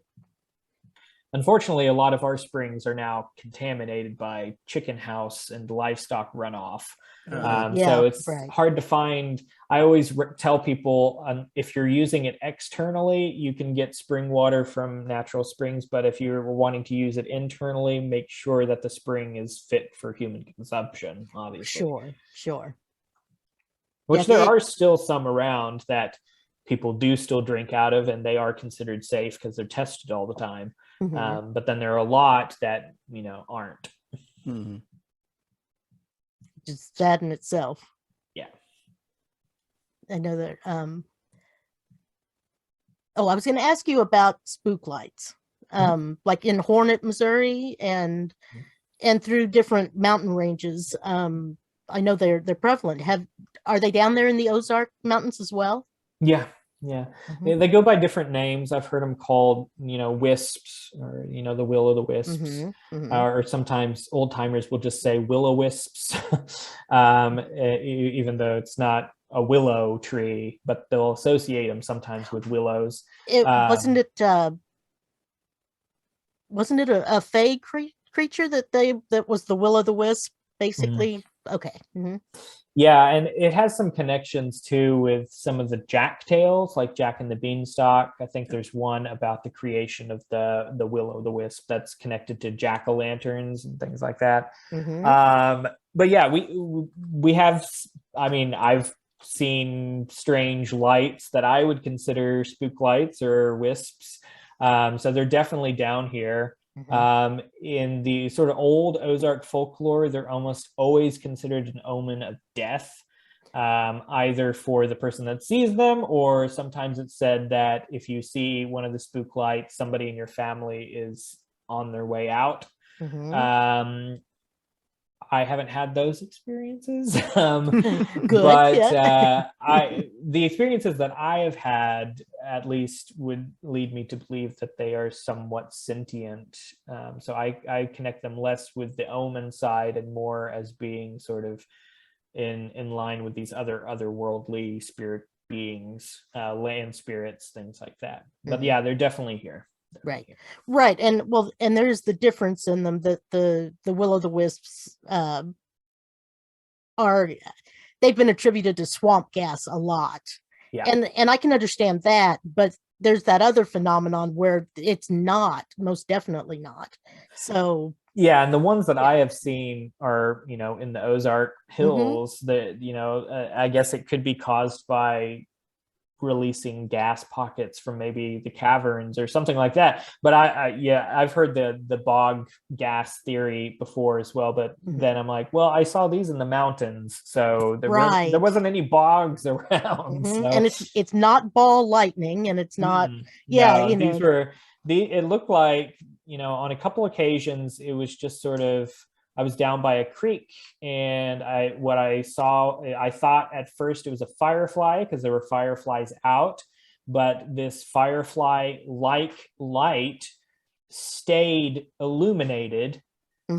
C: Unfortunately, a lot of our springs are now contaminated by chicken house and livestock runoff.
A: yeah,
C: So it's
A: right.
C: hard to find. I always tell people if you're using it externally, you can get spring water from natural springs. But if you're wanting to use it internally, make sure that the spring is fit for human consumption, obviously.
A: Sure, sure.
C: Which
A: Yes,
C: there are still some around that people do still drink out of, and they are considered safe because they're tested all the time.
A: mhm.
C: But then there are a lot that, you know, aren't.
D: Mhm.
A: Just that in itself.
C: Yeah.
A: I know that. Oh, I was going to ask you about Spook Lights, like in Hornet, Missouri, and through different mountain ranges. I know they're prevalent. Are they down there in the Ozark Mountains as well?
C: Yeah. Yeah.
A: Mhm.
C: They go by different names. I've heard them called, you know, wisps, or, you know, the will o' the wisps.
A: Mhm. Mhm.
C: Or sometimes old timers will just say willow wisps, even though it's not a willow tree, but they'll associate them sometimes with willows.
A: It wasn't
C: Um,
A: it. Wasn't it a fey creature that was the will o' the wisp?
C: mm.
A: Basically, okay. Mhm.
C: Yeah, and it has some connections too with some of the Jack tales, like Jack and the Beanstalk. I think there's one about the creation of the will o' the wisp that's connected to jack o' lanterns and things like that.
A: Mhm.
C: But yeah, we have. I mean, I've seen strange lights that I would consider spook lights or wisps. So they're definitely down here.
A: Mhm.
C: In the sort of old Ozark folklore, they're almost always considered an omen of death, either for the person that sees them, or sometimes it's said that if you see one of the spook lights, somebody in your family is on their way out.
A: Mhm.
C: Um, I haven't had those experiences,
A: Good.
C: but
A: Yeah.
C: the experiences that I have had at least would lead me to believe that they are somewhat sentient. So I connect them less with the omen side and more as being sort of in line with these otherworldly spirit beings, land spirits, things like that. But
A: Mhm.
C: yeah, they're definitely here.
A: Right. Right. And well, and there's the difference in them that the will o' the wisps are they've been attributed to swamp gas a lot.
C: Yeah.
A: And I can understand that, but there's that other phenomenon where it's not, most definitely not. So
C: yeah, and the ones that I have seen are, in the Ozark Hills. That I guess it could be caused by releasing gas pockets from maybe the caverns or something like that. But I've heard the bog gas theory before as well. But then I'm like, well, I saw these in the mountains, so there wasn't any bogs around. So.
A: And it's not ball lightning, and it's not.
C: These were it looked like, on a couple occasions it was just sort of, I was down by a creek, and I thought at first it was a firefly because there were fireflies out, but this firefly-like light stayed illuminated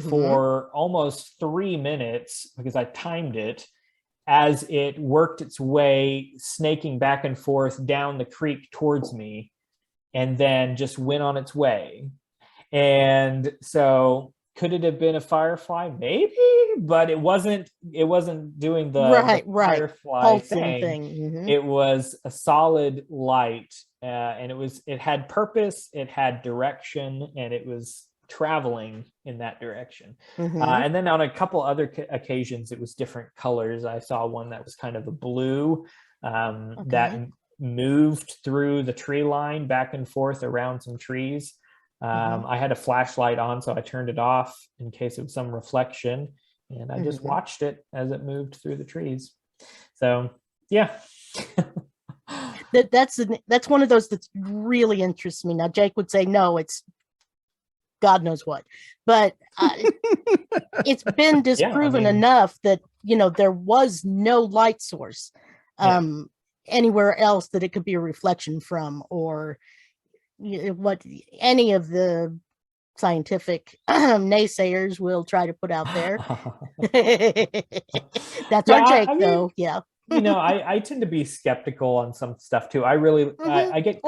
C: for almost 3 minutes, because I timed it, as it worked its way, snaking back and forth down the creek towards me, and then just went on its way. And so, could it have been a firefly? Maybe, but it wasn't doing the firefly thing. It was a solid light, and it had purpose, it had direction, and it was traveling in that direction. And then on a couple other occasions, it was different colors. I saw one that was kind of a blue, that moved through the tree line back and forth around some trees. I had a flashlight on, so I turned it off in case of some reflection, and I just watched it as it moved through the trees. So, yeah.
A: That's one of those that really interests me. Now, Jake would say, no, it's God knows what, but it's been disproven enough that, there was no light source anywhere else that it could be a reflection from, or what any of the scientific naysayers will try to put out there. That's our Jake, though. Yeah.
C: I tend to be skeptical on some stuff too. I really, I get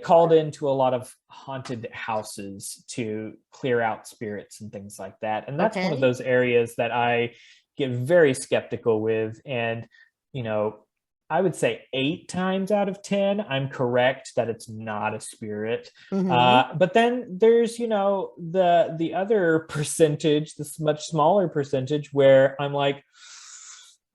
C: called into a lot of haunted houses to clear out spirits and things like that. And that's one of those areas that I get very skeptical with. And, I would say 8 times out of 10, I'm correct that it's not a spirit. But then there's, the other percentage, this much smaller percentage, where I'm like,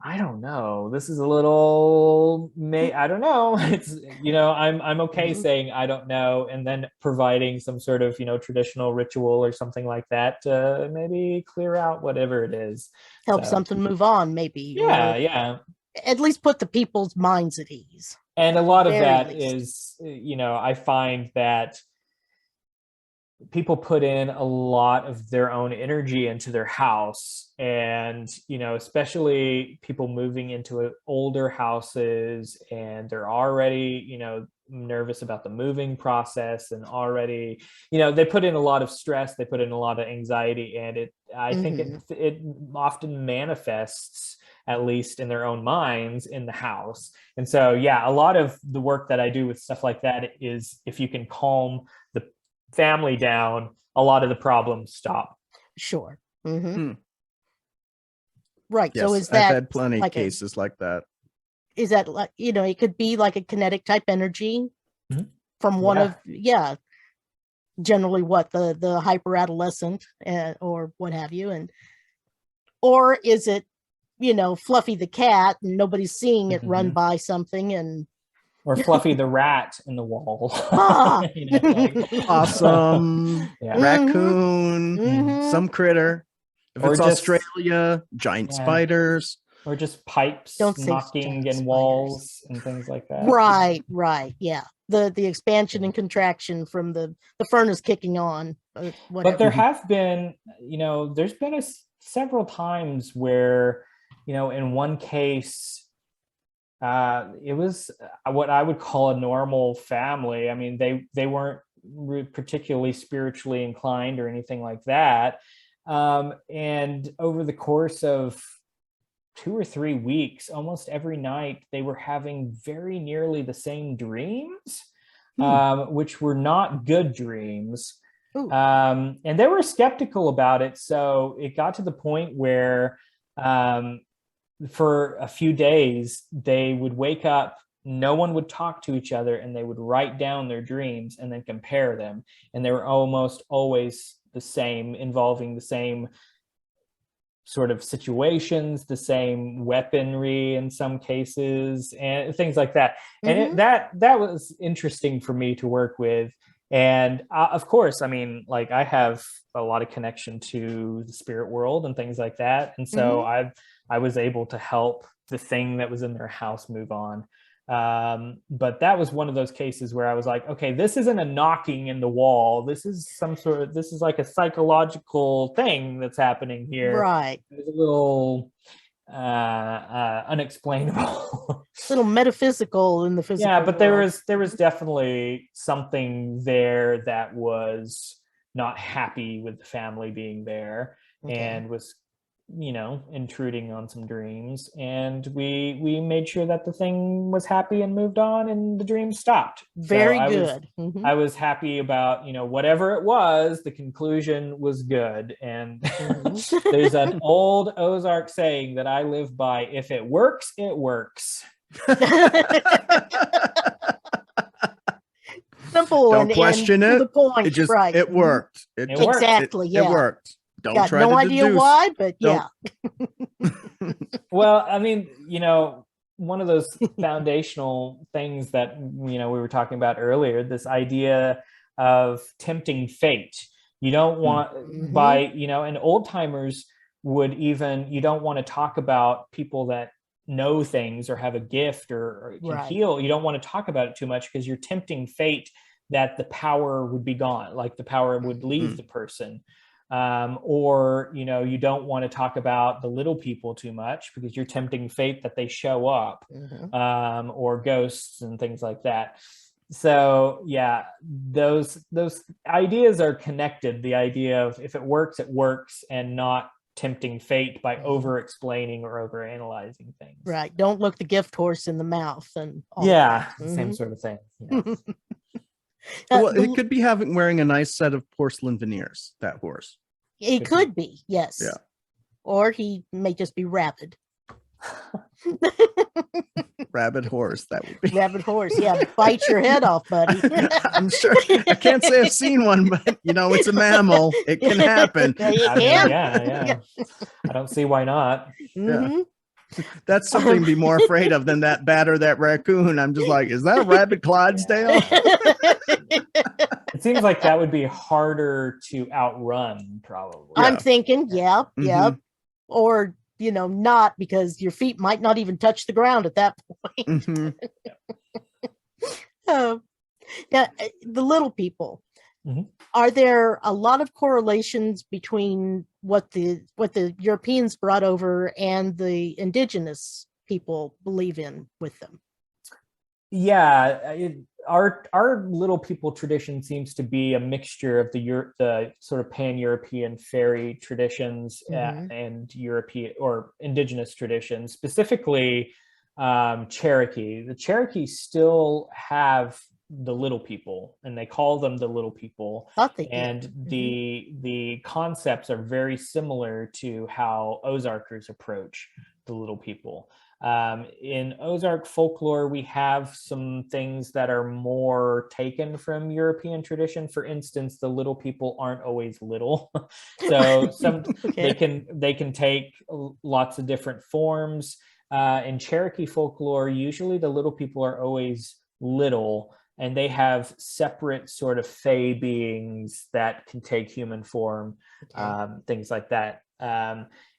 C: I don't know. This is a little, I don't know. It's, I'm okay saying I don't know, and then providing some sort of, traditional ritual or something like that to maybe clear out whatever it is.
A: Help something move on, maybe.
C: Yeah.
A: At least put the people's minds at ease.
C: And a lot of that is, I find that people put in a lot of their own energy into their house, and especially people moving into older houses, and they're already nervous about the moving process, and already they put in a lot of stress, they put in a lot of anxiety, and I think it often manifests, at least in their own minds, in the house. And so a lot of the work that I do with stuff like that is, if you can calm the family down, a lot of the problems stop.
A: Sure. Right.
D: Yes,
A: so is that,
D: I've had plenty of cases like that.
A: Is that like, it could be like a kinetic type energy from one of generally what the hyper adolescent, or what have you, or is it Fluffy the cat and nobody's seeing it run by something,
C: or Fluffy the rat in the wall.
D: Awesome. Raccoon, some critter. If it's Australia, giant spiders.
C: Or just pipes knocking in walls and things like that.
A: Right. Yeah. The expansion and contraction from the furnace kicking on.
C: But there have been, there's been several times where, in one case, it was what I would call a normal family. I mean, they weren't particularly spiritually inclined or anything like that. And over the course of 2 or 3 weeks, almost every night, they were having very nearly the same dreams, which were not good dreams. And they were skeptical about it. So it got to the point where for a few days, they would wake up no one would talk to each other, and they would write down their dreams and then compare them. And they were almost always the same, involving the same sort of situations, the same weaponry in some cases, and things like that. And that was interesting for me to work with. And of course, I mean, like, I have a lot of connection to the spirit world and things like that. And so I was able to help the thing that was in their house move on. But that was one of those cases where I was like, okay, this isn't a knocking in the wall. This is this is like a psychological thing that's happening here.
A: Right.
C: It's a little unexplainable.
A: A little metaphysical in the physical.
C: Yeah, but
A: world.
C: there was definitely something there that was not happy with the family being there, and was, you know, intruding on some dreams. And we made sure that the thing was happy and moved on, and the dream stopped.
A: Very
C: So
A: good.
C: I was happy about, you know, whatever it was, the conclusion was good. And there's an old Ozark saying that I live by: if it works, it works.
A: Simple.
D: Don't question
A: and
D: it.
A: to the point.
D: It just
A: right.
D: it worked.
C: It worked.
A: Exactly.
D: It
A: Yeah.
D: worked. Don't
A: Got
D: try
A: no
D: to
A: idea
D: deduce.
A: why, but
D: Don't-
A: yeah.
C: Well, I mean, you know, one of those foundational things that, you know, we were talking about earlier, this idea of tempting fate. You don't want by, you know, and old timers would even, you don't want to talk about people that know things or have a gift or can
A: Right.
C: heal. You don't want to talk about it too much, because you're tempting fate that the power would be gone, like the power would leave the person. Or, you know, you don't want to talk about the little people too much, because you're tempting fate that they show up, or ghosts and things like that. So yeah, those ideas are connected. The idea of if it works, and not tempting fate by over explaining or over analyzing things.
A: Right. Don't look the gift horse in the mouth and all
C: Yeah,
A: that.
C: same sort of thing. Yeah.
D: Well, it could be wearing a nice set of porcelain veneers, that horse.
A: He could be, yes.
D: Yeah.
A: Or he may just be rabid.
D: Rabbit horse, that would be.
A: Rabid horse, yeah. Bite your head off, buddy.
D: I'm sure. I can't say I've seen one, but you know, it's a mammal. It can happen.
A: It
C: I mean,
A: can.
C: yeah. I don't see why not.
A: Mhm.
D: That's something to be more afraid of than that bat or that raccoon. I'm just like, is that a rabid Clydesdale?
C: It seems like that would be harder to outrun, probably.
A: I'm thinking, yeah.
D: Mhm.
A: Or, you know, not, because your feet might not even touch the ground at that point.
D: Mhm.
A: Now, the little people.
C: Mhm.
A: Are there a lot of correlations between what the Europeans brought over and the indigenous people believe in with them?
C: Yeah, our little people tradition seems to be a mixture of the sort of pan-European fairy traditions and European or indigenous traditions, specifically Cherokee. The Cherokee still have the little people, and they call them the little people.
A: Thought they did.
C: And the concepts are very similar to how Ozarkers approach the little people. In Ozark folklore, we have some things that are more taken from European tradition. For instance, the little people aren't always little. So they can take lots of different forms. In Cherokee folklore, usually the little people are always little, and they have separate sort of fey beings that can take human form, things like that.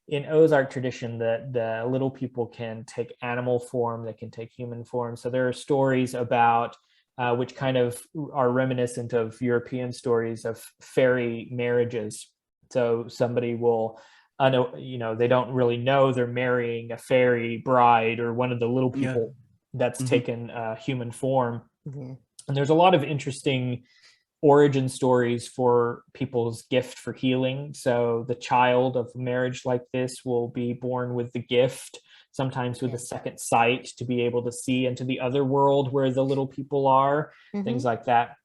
C: In Ozark tradition, the little people can take animal form, they can take human form. So there are stories about which kind of are reminiscent of European stories of fairy marriages. So somebody will, you know, they don't really know they're marrying a fairy bride or one of the little people that's taken human form. And there's a lot of interesting origin stories for people's gift for healing. So the child of marriage like this will be born with the gift, sometimes with a second sight, to be able to see into the other world where the little people are, things like that.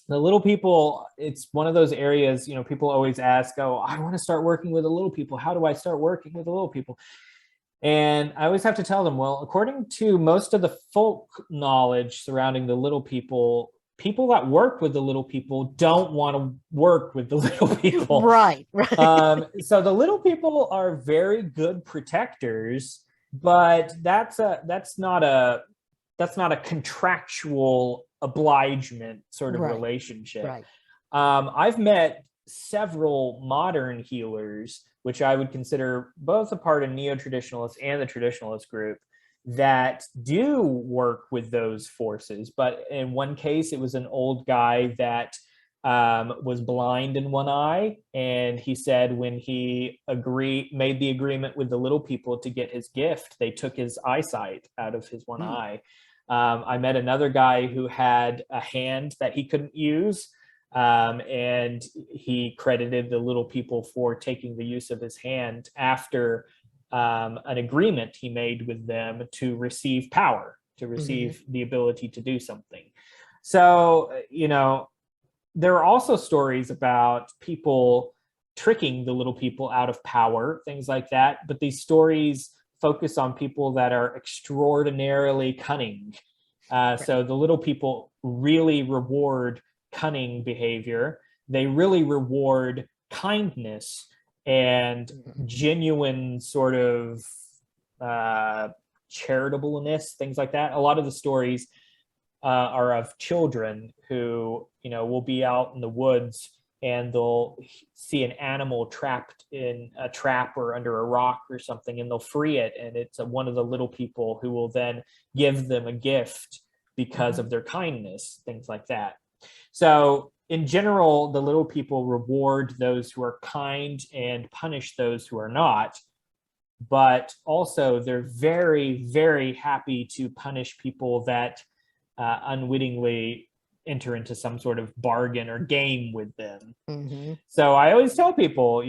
C: The little people, it's one of those areas, you know, people always ask, oh, I want to start working with the little people. How do I start working with the little people? And I always have to tell them, well, according to most of the folk knowledge surrounding the little people, people that work with the little people don't want to work with the little people.
A: Right.
C: So the little people are very good protectors, but that's not a contractual obligement sort of
A: Right.
C: relationship.
A: Right.
C: I've met several modern healers, which I would consider both a part of neo-traditionalists and the traditionalist group, that do work with those forces. But in one case, it was an old guy that was blind in one eye, and he said when he made the agreement with the little people to get his gift, they took his eyesight out of his one eye. I met another guy who had a hand that he couldn't use, and he credited the little people for taking the use of his hand after an agreement he made with them to receive power, to receive the ability to do something. So, there are also stories about people tricking the little people out of power, things like that. But these stories focus on people that are extraordinarily cunning. So the little people really reward cunning behavior. They really reward kindness and genuine sort of charitableness, things like that. A lot of the stories are of children who, will be out in the woods and they'll see an animal trapped in a trap or under a rock or something, and they'll free it. And it's one of the little people who will then give them a gift because of their kindness, things like that. So in general, the little people reward those who are kind and punish those who are not. But also they're very, very happy to punish people that unwittingly enter into some sort of bargain or game with them. So I always tell people,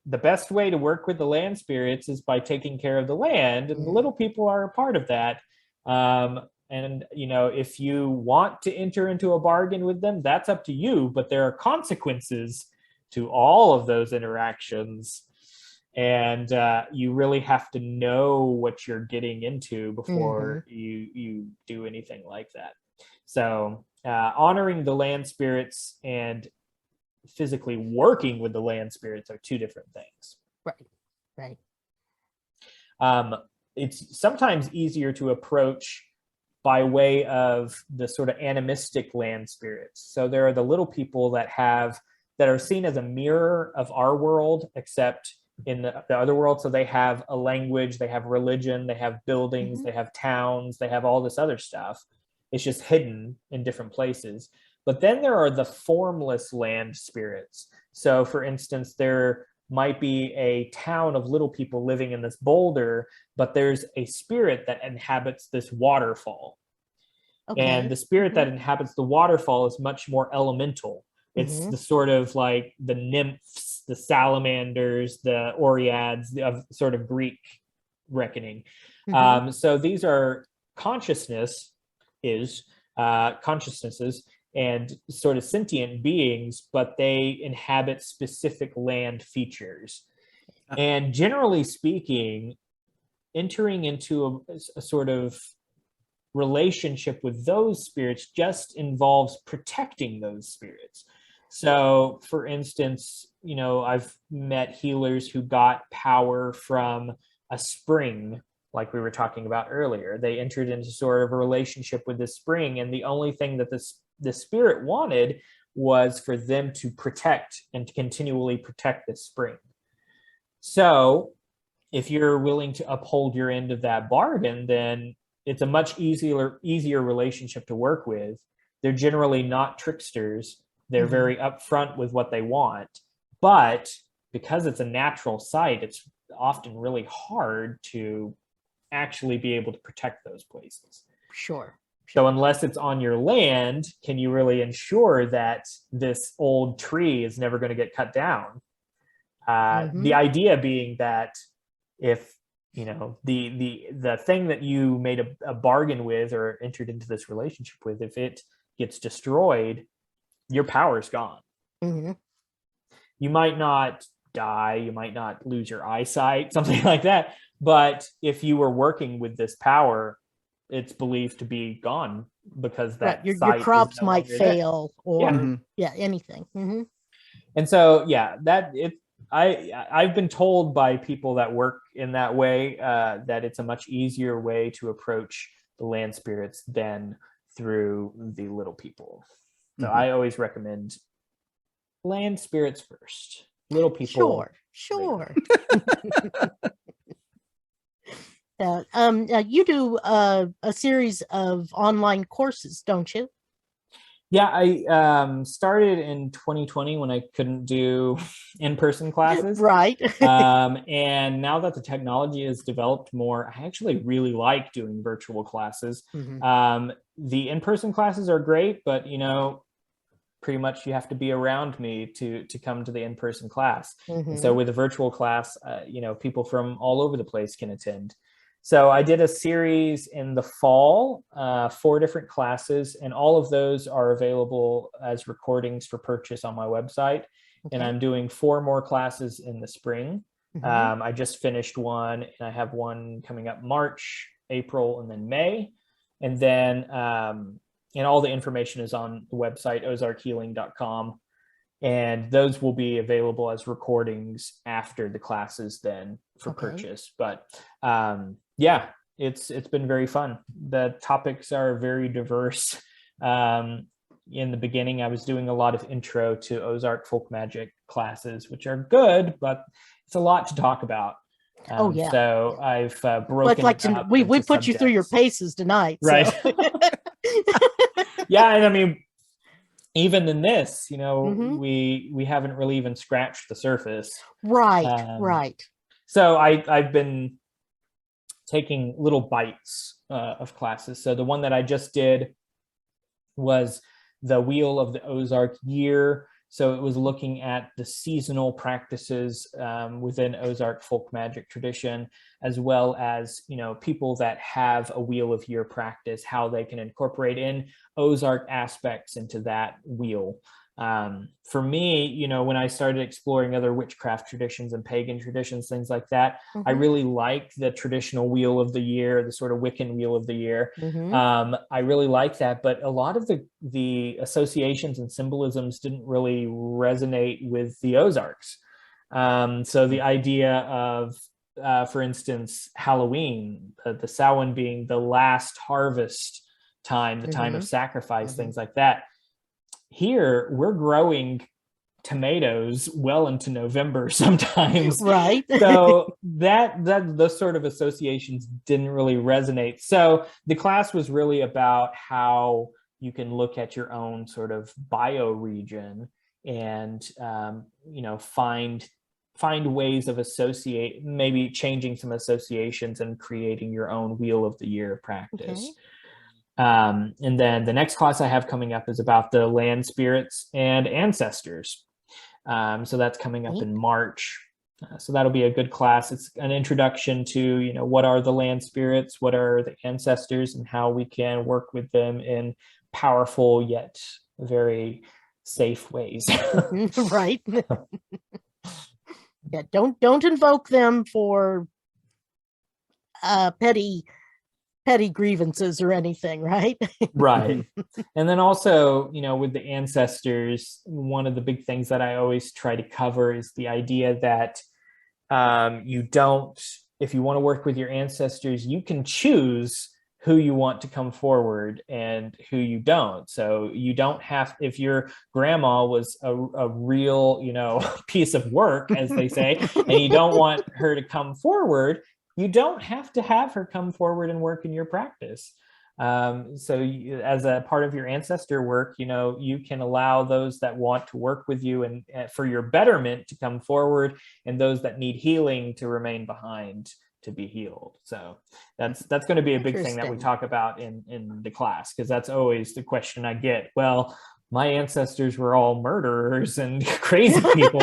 C: the best way to work with the land spirits is by taking care of the land, and the little people are a part of that. And if you want to enter into a bargain with them, that's up to you, but there are consequences to all of those interactions. And you really have to know what you're getting into before you do anything like that. So honoring the land spirits and physically working with the land spirits are two different things.
A: Right.
C: It's sometimes easier to approach by way of the sort of animistic land spirits. So there are the little people that are seen as a mirror of our world, except in the other world. So they have a language, they have religion, they have buildings, they have towns, they have all this other stuff. It's just hidden in different places. But then there are the formless land spirits. So for instance, there might be a town of little people living in this boulder, but there's a spirit that inhabits this waterfall. And the spirit that inhabits the waterfall is much more elemental. It's the sort of like the nymphs, the salamanders, the Oreads of sort of Greek reckoning. So these are consciousnesses and sort of sentient beings, but they inhabit specific land features. And generally speaking, entering into a sort of relationship with those spirits just involves protecting those spirits. So for instance, I've met healers who got power from a spring, like we were talking about earlier. They entered into sort of a relationship with this spring, and the only thing that the spirit wanted was for them to protect and to continually protect this spring. So if you're willing to uphold your end of that bargain, then it's a much easier relationship to work with. They're generally not tricksters. They're very upfront with what they want. But because it's a natural site, it's often really hard to actually be able to protect those places.
A: Sure.
C: So unless it's on your land, can you really ensure that this old tree is never going to get cut down? The idea being that if the thing that you made a bargain with or entered into this relationship with, if it gets destroyed, your power is gone. You might not die, you might not lose your eyesight, something like that, But if you were working with this power, it's believed to be gone because that
A: Your
C: site
A: crops
C: is no
A: might
C: longer there.
A: fail, or
D: Mhm.
A: anything. Hmm.
C: And so, yeah, I've been told by people that work in that way that it's a much easier way to approach the land spirits than through the little people. So
D: Mhm.
C: I always recommend land spirits first, little people.
A: Sure. You do a series of online courses, don't you?
C: Yeah, I started in 2020 when I couldn't do in-person classes.
A: Right.
C: And now that the technology has developed more, I actually really like doing virtual classes.
A: Mhm.
C: The in-person classes are great, but pretty much you have to be around me to come to the in-person class. And so
A: Mhm.
C: with a virtual class, people from all over the place can attend. So I did a series in the fall, 4 different classes, and all of those are available as recordings for purchase on my website. And
A: Okay.
C: I'm doing 4 more classes in the spring.
A: Mhm.
C: I just finished one, and I have one coming up March, April, and then May. And then, and all the information is on the website, ozarkhealing.com. And those will be available as recordings after the classes then for
A: Okay.
C: purchase. But yeah, it's been very fun. The topics are very diverse. In the beginning, I was doing a lot of intro to Ozark folk magic classes, which are good, but it's a lot to talk about.
A: Oh yeah.
C: So I've
A: Well,
C: broken
A: it's like
C: it up
A: we
C: into
A: put you through your
C: subjects.
A: paces tonight,
C: Right.
A: So.
C: Yeah, and I mean, even in this,
A: Mhm.
C: we haven't really even scratched the surface.
A: Right.
C: So I've been taking little bites of classes. So the one that I just did was the Wheel of the Ozark Year. So it was looking at the seasonal practices within Ozark folk magic tradition, as well as people that have a Wheel of Year practice, how they can incorporate in Ozark aspects into that wheel. For me, when I started exploring other witchcraft traditions and pagan traditions, things like that, I
A: Mhm.
C: really liked the traditional Wheel of the Year, the sort of Wiccan Wheel of the Year.
A: Mhm.
C: I really like that, but a lot of the associations and symbolisms didn't really resonate with the Ozarks. So the idea of, for instance, Halloween, the Samhain being the last harvest time, the time of
A: Mhm.
C: sacrifice,
A: Mhm.
C: things like that. Here, we're growing tomatoes well into November sometimes.
A: Right.
C: So that those sort of associations didn't really resonate. So the class was really about how you can look at your own sort of bioregion and find ways of maybe changing some associations and creating your own Wheel of the Year practice.
A: Okay.
C: And then the next class I have coming up is about the land spirits and ancestors. So that's coming up in March. So that'll be a good class. It's an introduction to, what are the land spirits, what are the ancestors, and how we can work with them in powerful yet very safe ways.
A: Right. Yeah, don't invoke them for petty grievances or anything, right?
C: Right. And then also, with the ancestors, one of the big things that I always try to cover is the idea that if you want to work with your ancestors, you can choose who you want to come forward and who you don't. So you don't have, if your grandma was a real, piece of work, as they say, and you don't want her to come forward, you don't have to have her come forward and work in your practice. As a part of your ancestor work, you can allow those that want to work with you and for your betterment to come forward, and those that need healing to remain behind to be healed. So that's going to be a big thing that we
A: Interesting.
C: talk about in the class, because that's always the question I get. Well, my ancestors were all murderers and crazy people.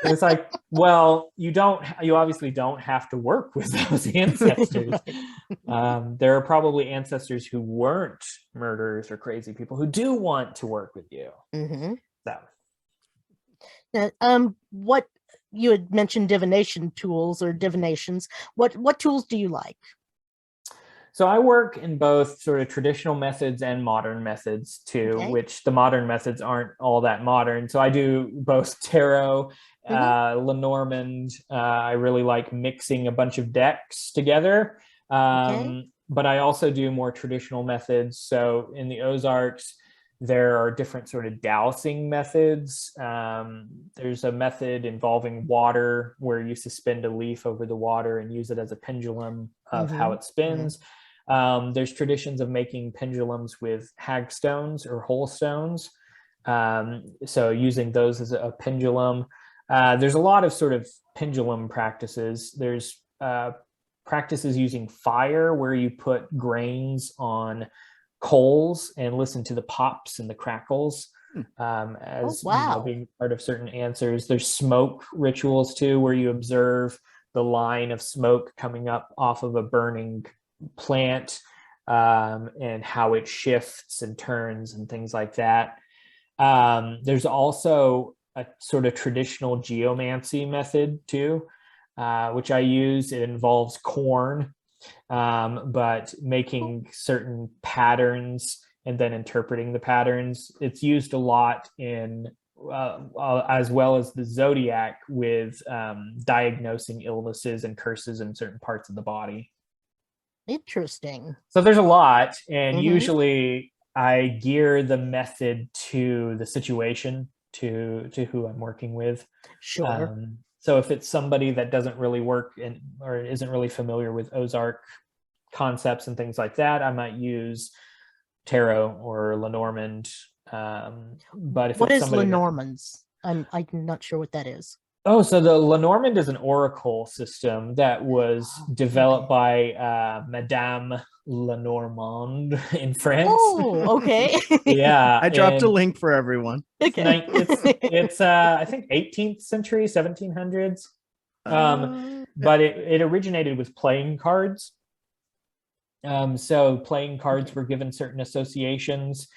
C: And it's like, well, you obviously don't have to work with those ancestors. There are probably ancestors who weren't murderers or crazy people who do want to work with you.
A: Mhm.
C: So
A: Now, what you had mentioned divination tools or divinations. What tools do you like?
C: So I work in both sort of traditional methods and modern methods too,
A: Okay.
C: which the modern methods aren't all that modern. So I do both tarot, Lenormand. I really like mixing a bunch of decks together. But I also do more traditional methods. So in the Ozarks, there are different sort of dowsing methods. There's a method involving water where you suspend a leaf over the water and use it as a pendulum of how it spins. There's traditions of making pendulums with hagstones or whole stones. So using those as a pendulum. There's a lot of sort of pendulum practices. There's practices using fire where you put grains on coals and listen to the pops and the crackles as being part of certain answers. There's smoke rituals too, where you observe the line of smoke coming up off of a burning plant and how it shifts and turns and things like that. There's also a sort of traditional geomancy method too, which I use. It involves corn, but making certain patterns and then interpreting the patterns. It's used a lot in as well as the zodiac with diagnosing illnesses and curses in certain parts of the body.
A: Interesting.
C: So there's a lot, and usually I gear the method to the situation, to who I'm working with.
A: Sure.
C: So if it's somebody that doesn't really work in or isn't really familiar with Ozark concepts and things like that, I might use tarot or Lenormand. But if
A: what
C: it's
A: is Lenormand's? I'm not sure what that is.
C: Oh, so the Lenormand is an oracle system that was developed by Madame Lenormand in France.
A: Oh, okay.
C: Yeah,
D: I dropped a link for everyone.
A: Okay.
C: It's I think 18th century, 1700s. But it originated with playing cards. So playing cards were given certain associations,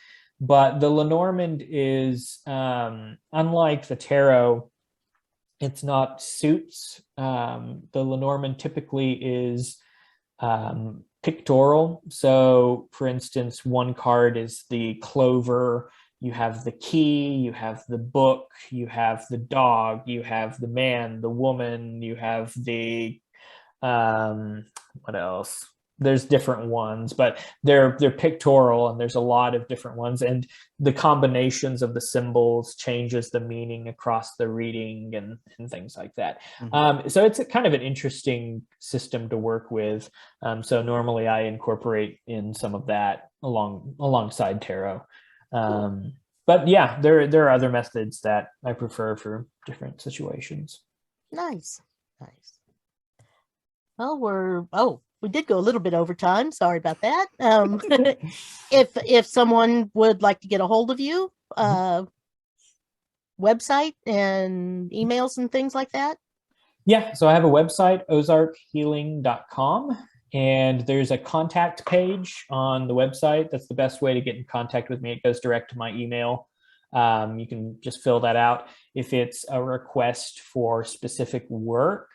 C: but the Lenormand is unlike the tarot. It's not suits. The Lenormand typically is pictorial. So, for instance, one card is the clover. You have the key, you have the book, you have the dog, you have the man, the woman, you have the what else? There's different ones, but they're pictorial, and there's a lot of different ones, and the combinations of the symbols changes the meaning across the reading and things like that. So it's a kind of an interesting system to work with. So normally I incorporate in some of that alongside tarot. But yeah, there are other methods that I prefer for different situations.
A: Nice. Well, we did go a little bit over time. Sorry about that. If someone would like to get a hold of you, website and emails and things like that.
C: Yeah, so I have a website, ozarkhealing.com, and there's a contact page on the website. That's the best way to get in contact with me. It goes direct to my email. You can just fill that out. If it's a request for specific work,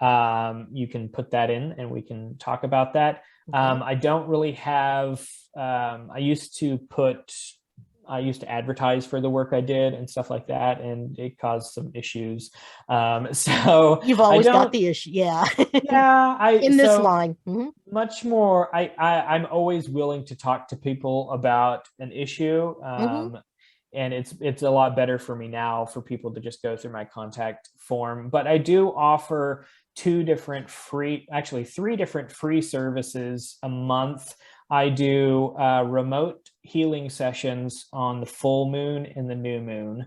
C: you can put that in and we can talk about that. Okay. I don't really have, I used to advertise for the work I did and stuff like that, and it caused some issues. So
A: you've always got the issue. Yeah.
C: Yeah.
A: In this line.
C: Much more, I'm always willing to talk to people about an issue. And it's a lot better for me now for people to just go through my contact form. But I do offer three different free services a month. I do remote healing sessions on the full moon and the new moon.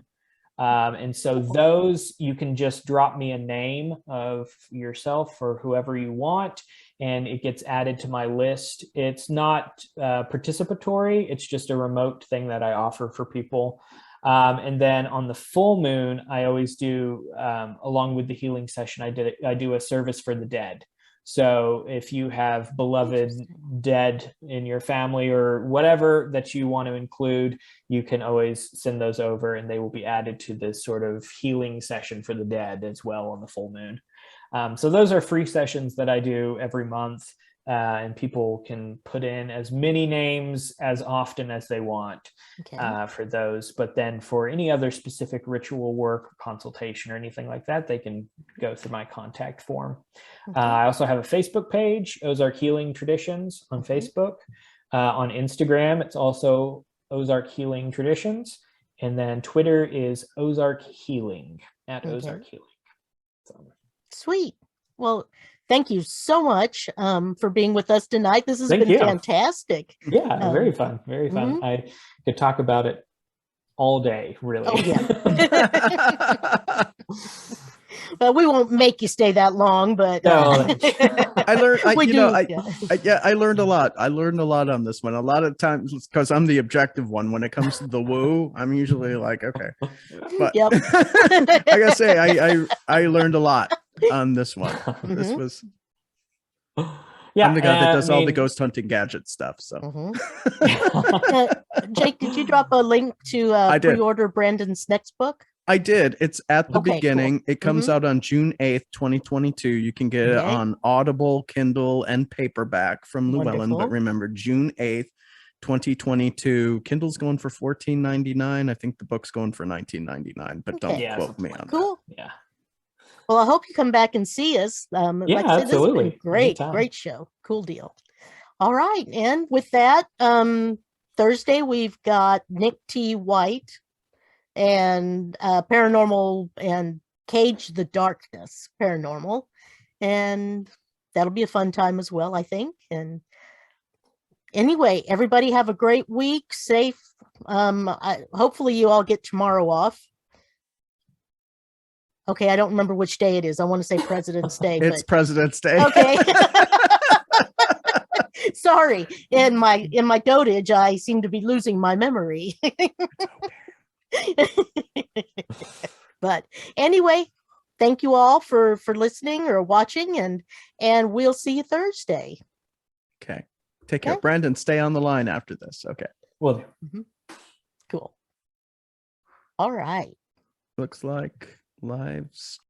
C: And so those, you can just drop me a name of yourself or whoever you want, and it gets added to my list. It's not participatory. It's just a remote thing that I offer for people. And then on the full moon, I always do, along with the healing session, I do a service for the dead. So if you have beloved dead in your family or whatever that you want to include, you can always send those over and they will be added to this sort of healing session for the dead as well on the full moon. So those are free sessions that I do every month. And people can put in as many names as often as they want for those. But then for any other specific ritual work, consultation, or anything like that, they can go through my contact form. I also have a Facebook page, Ozark Healing Traditions on Facebook. On Instagram, it's also Ozark Healing Traditions. And then Twitter is Ozark Healing, at Ozark Healing. So.
A: Sweet. Well, thank you so much for being with us tonight. This has been fantastic.
C: Yeah, very fun. Very fun. I could talk about it all day, really.
A: Oh, yeah. But we won't make you stay that long, but
D: I learned, I learned a lot. I learned a lot on this one. A lot of times, because I'm the objective one, when it comes to the woo, I'm usually like, okay. But I gotta say, I learned a lot on this one. This was I'm the guy that does all the ghost hunting gadget stuff. So
A: Jake, did you drop a link to pre-order Brandon's next book?
D: I did. It's at the beginning. Cool. It comes out on June 8th, 2022. You can get it on Audible, Kindle, and paperback from Llewellyn. But remember, June 8th, 2022. Kindle's going for $14.99. I think the book's going for $19.99. But don't quote me on that.
C: Yeah.
A: Well, I hope you come back and see us.
C: Like I said, absolutely.
A: This has been great, great show. Cool deal. All right. And with that, Thursday, we've got Nick T. White and Paranormal and Cage the Darkness Paranormal. And that'll be a fun time as well, I think. And anyway, everybody have a great week. Safe. Hopefully you all get tomorrow off. Okay, I don't remember which day it is. I want to say President's Day.
D: It's President's Day.
A: Okay. Sorry. In my dotage, I seem to be losing my memory. But anyway, thank you all for listening or watching, and we'll see you Thursday.
D: Okay. Take care. Brandon, stay on the line after this. Okay.
C: Will do.
A: Cool. All right.
D: Looks like lives.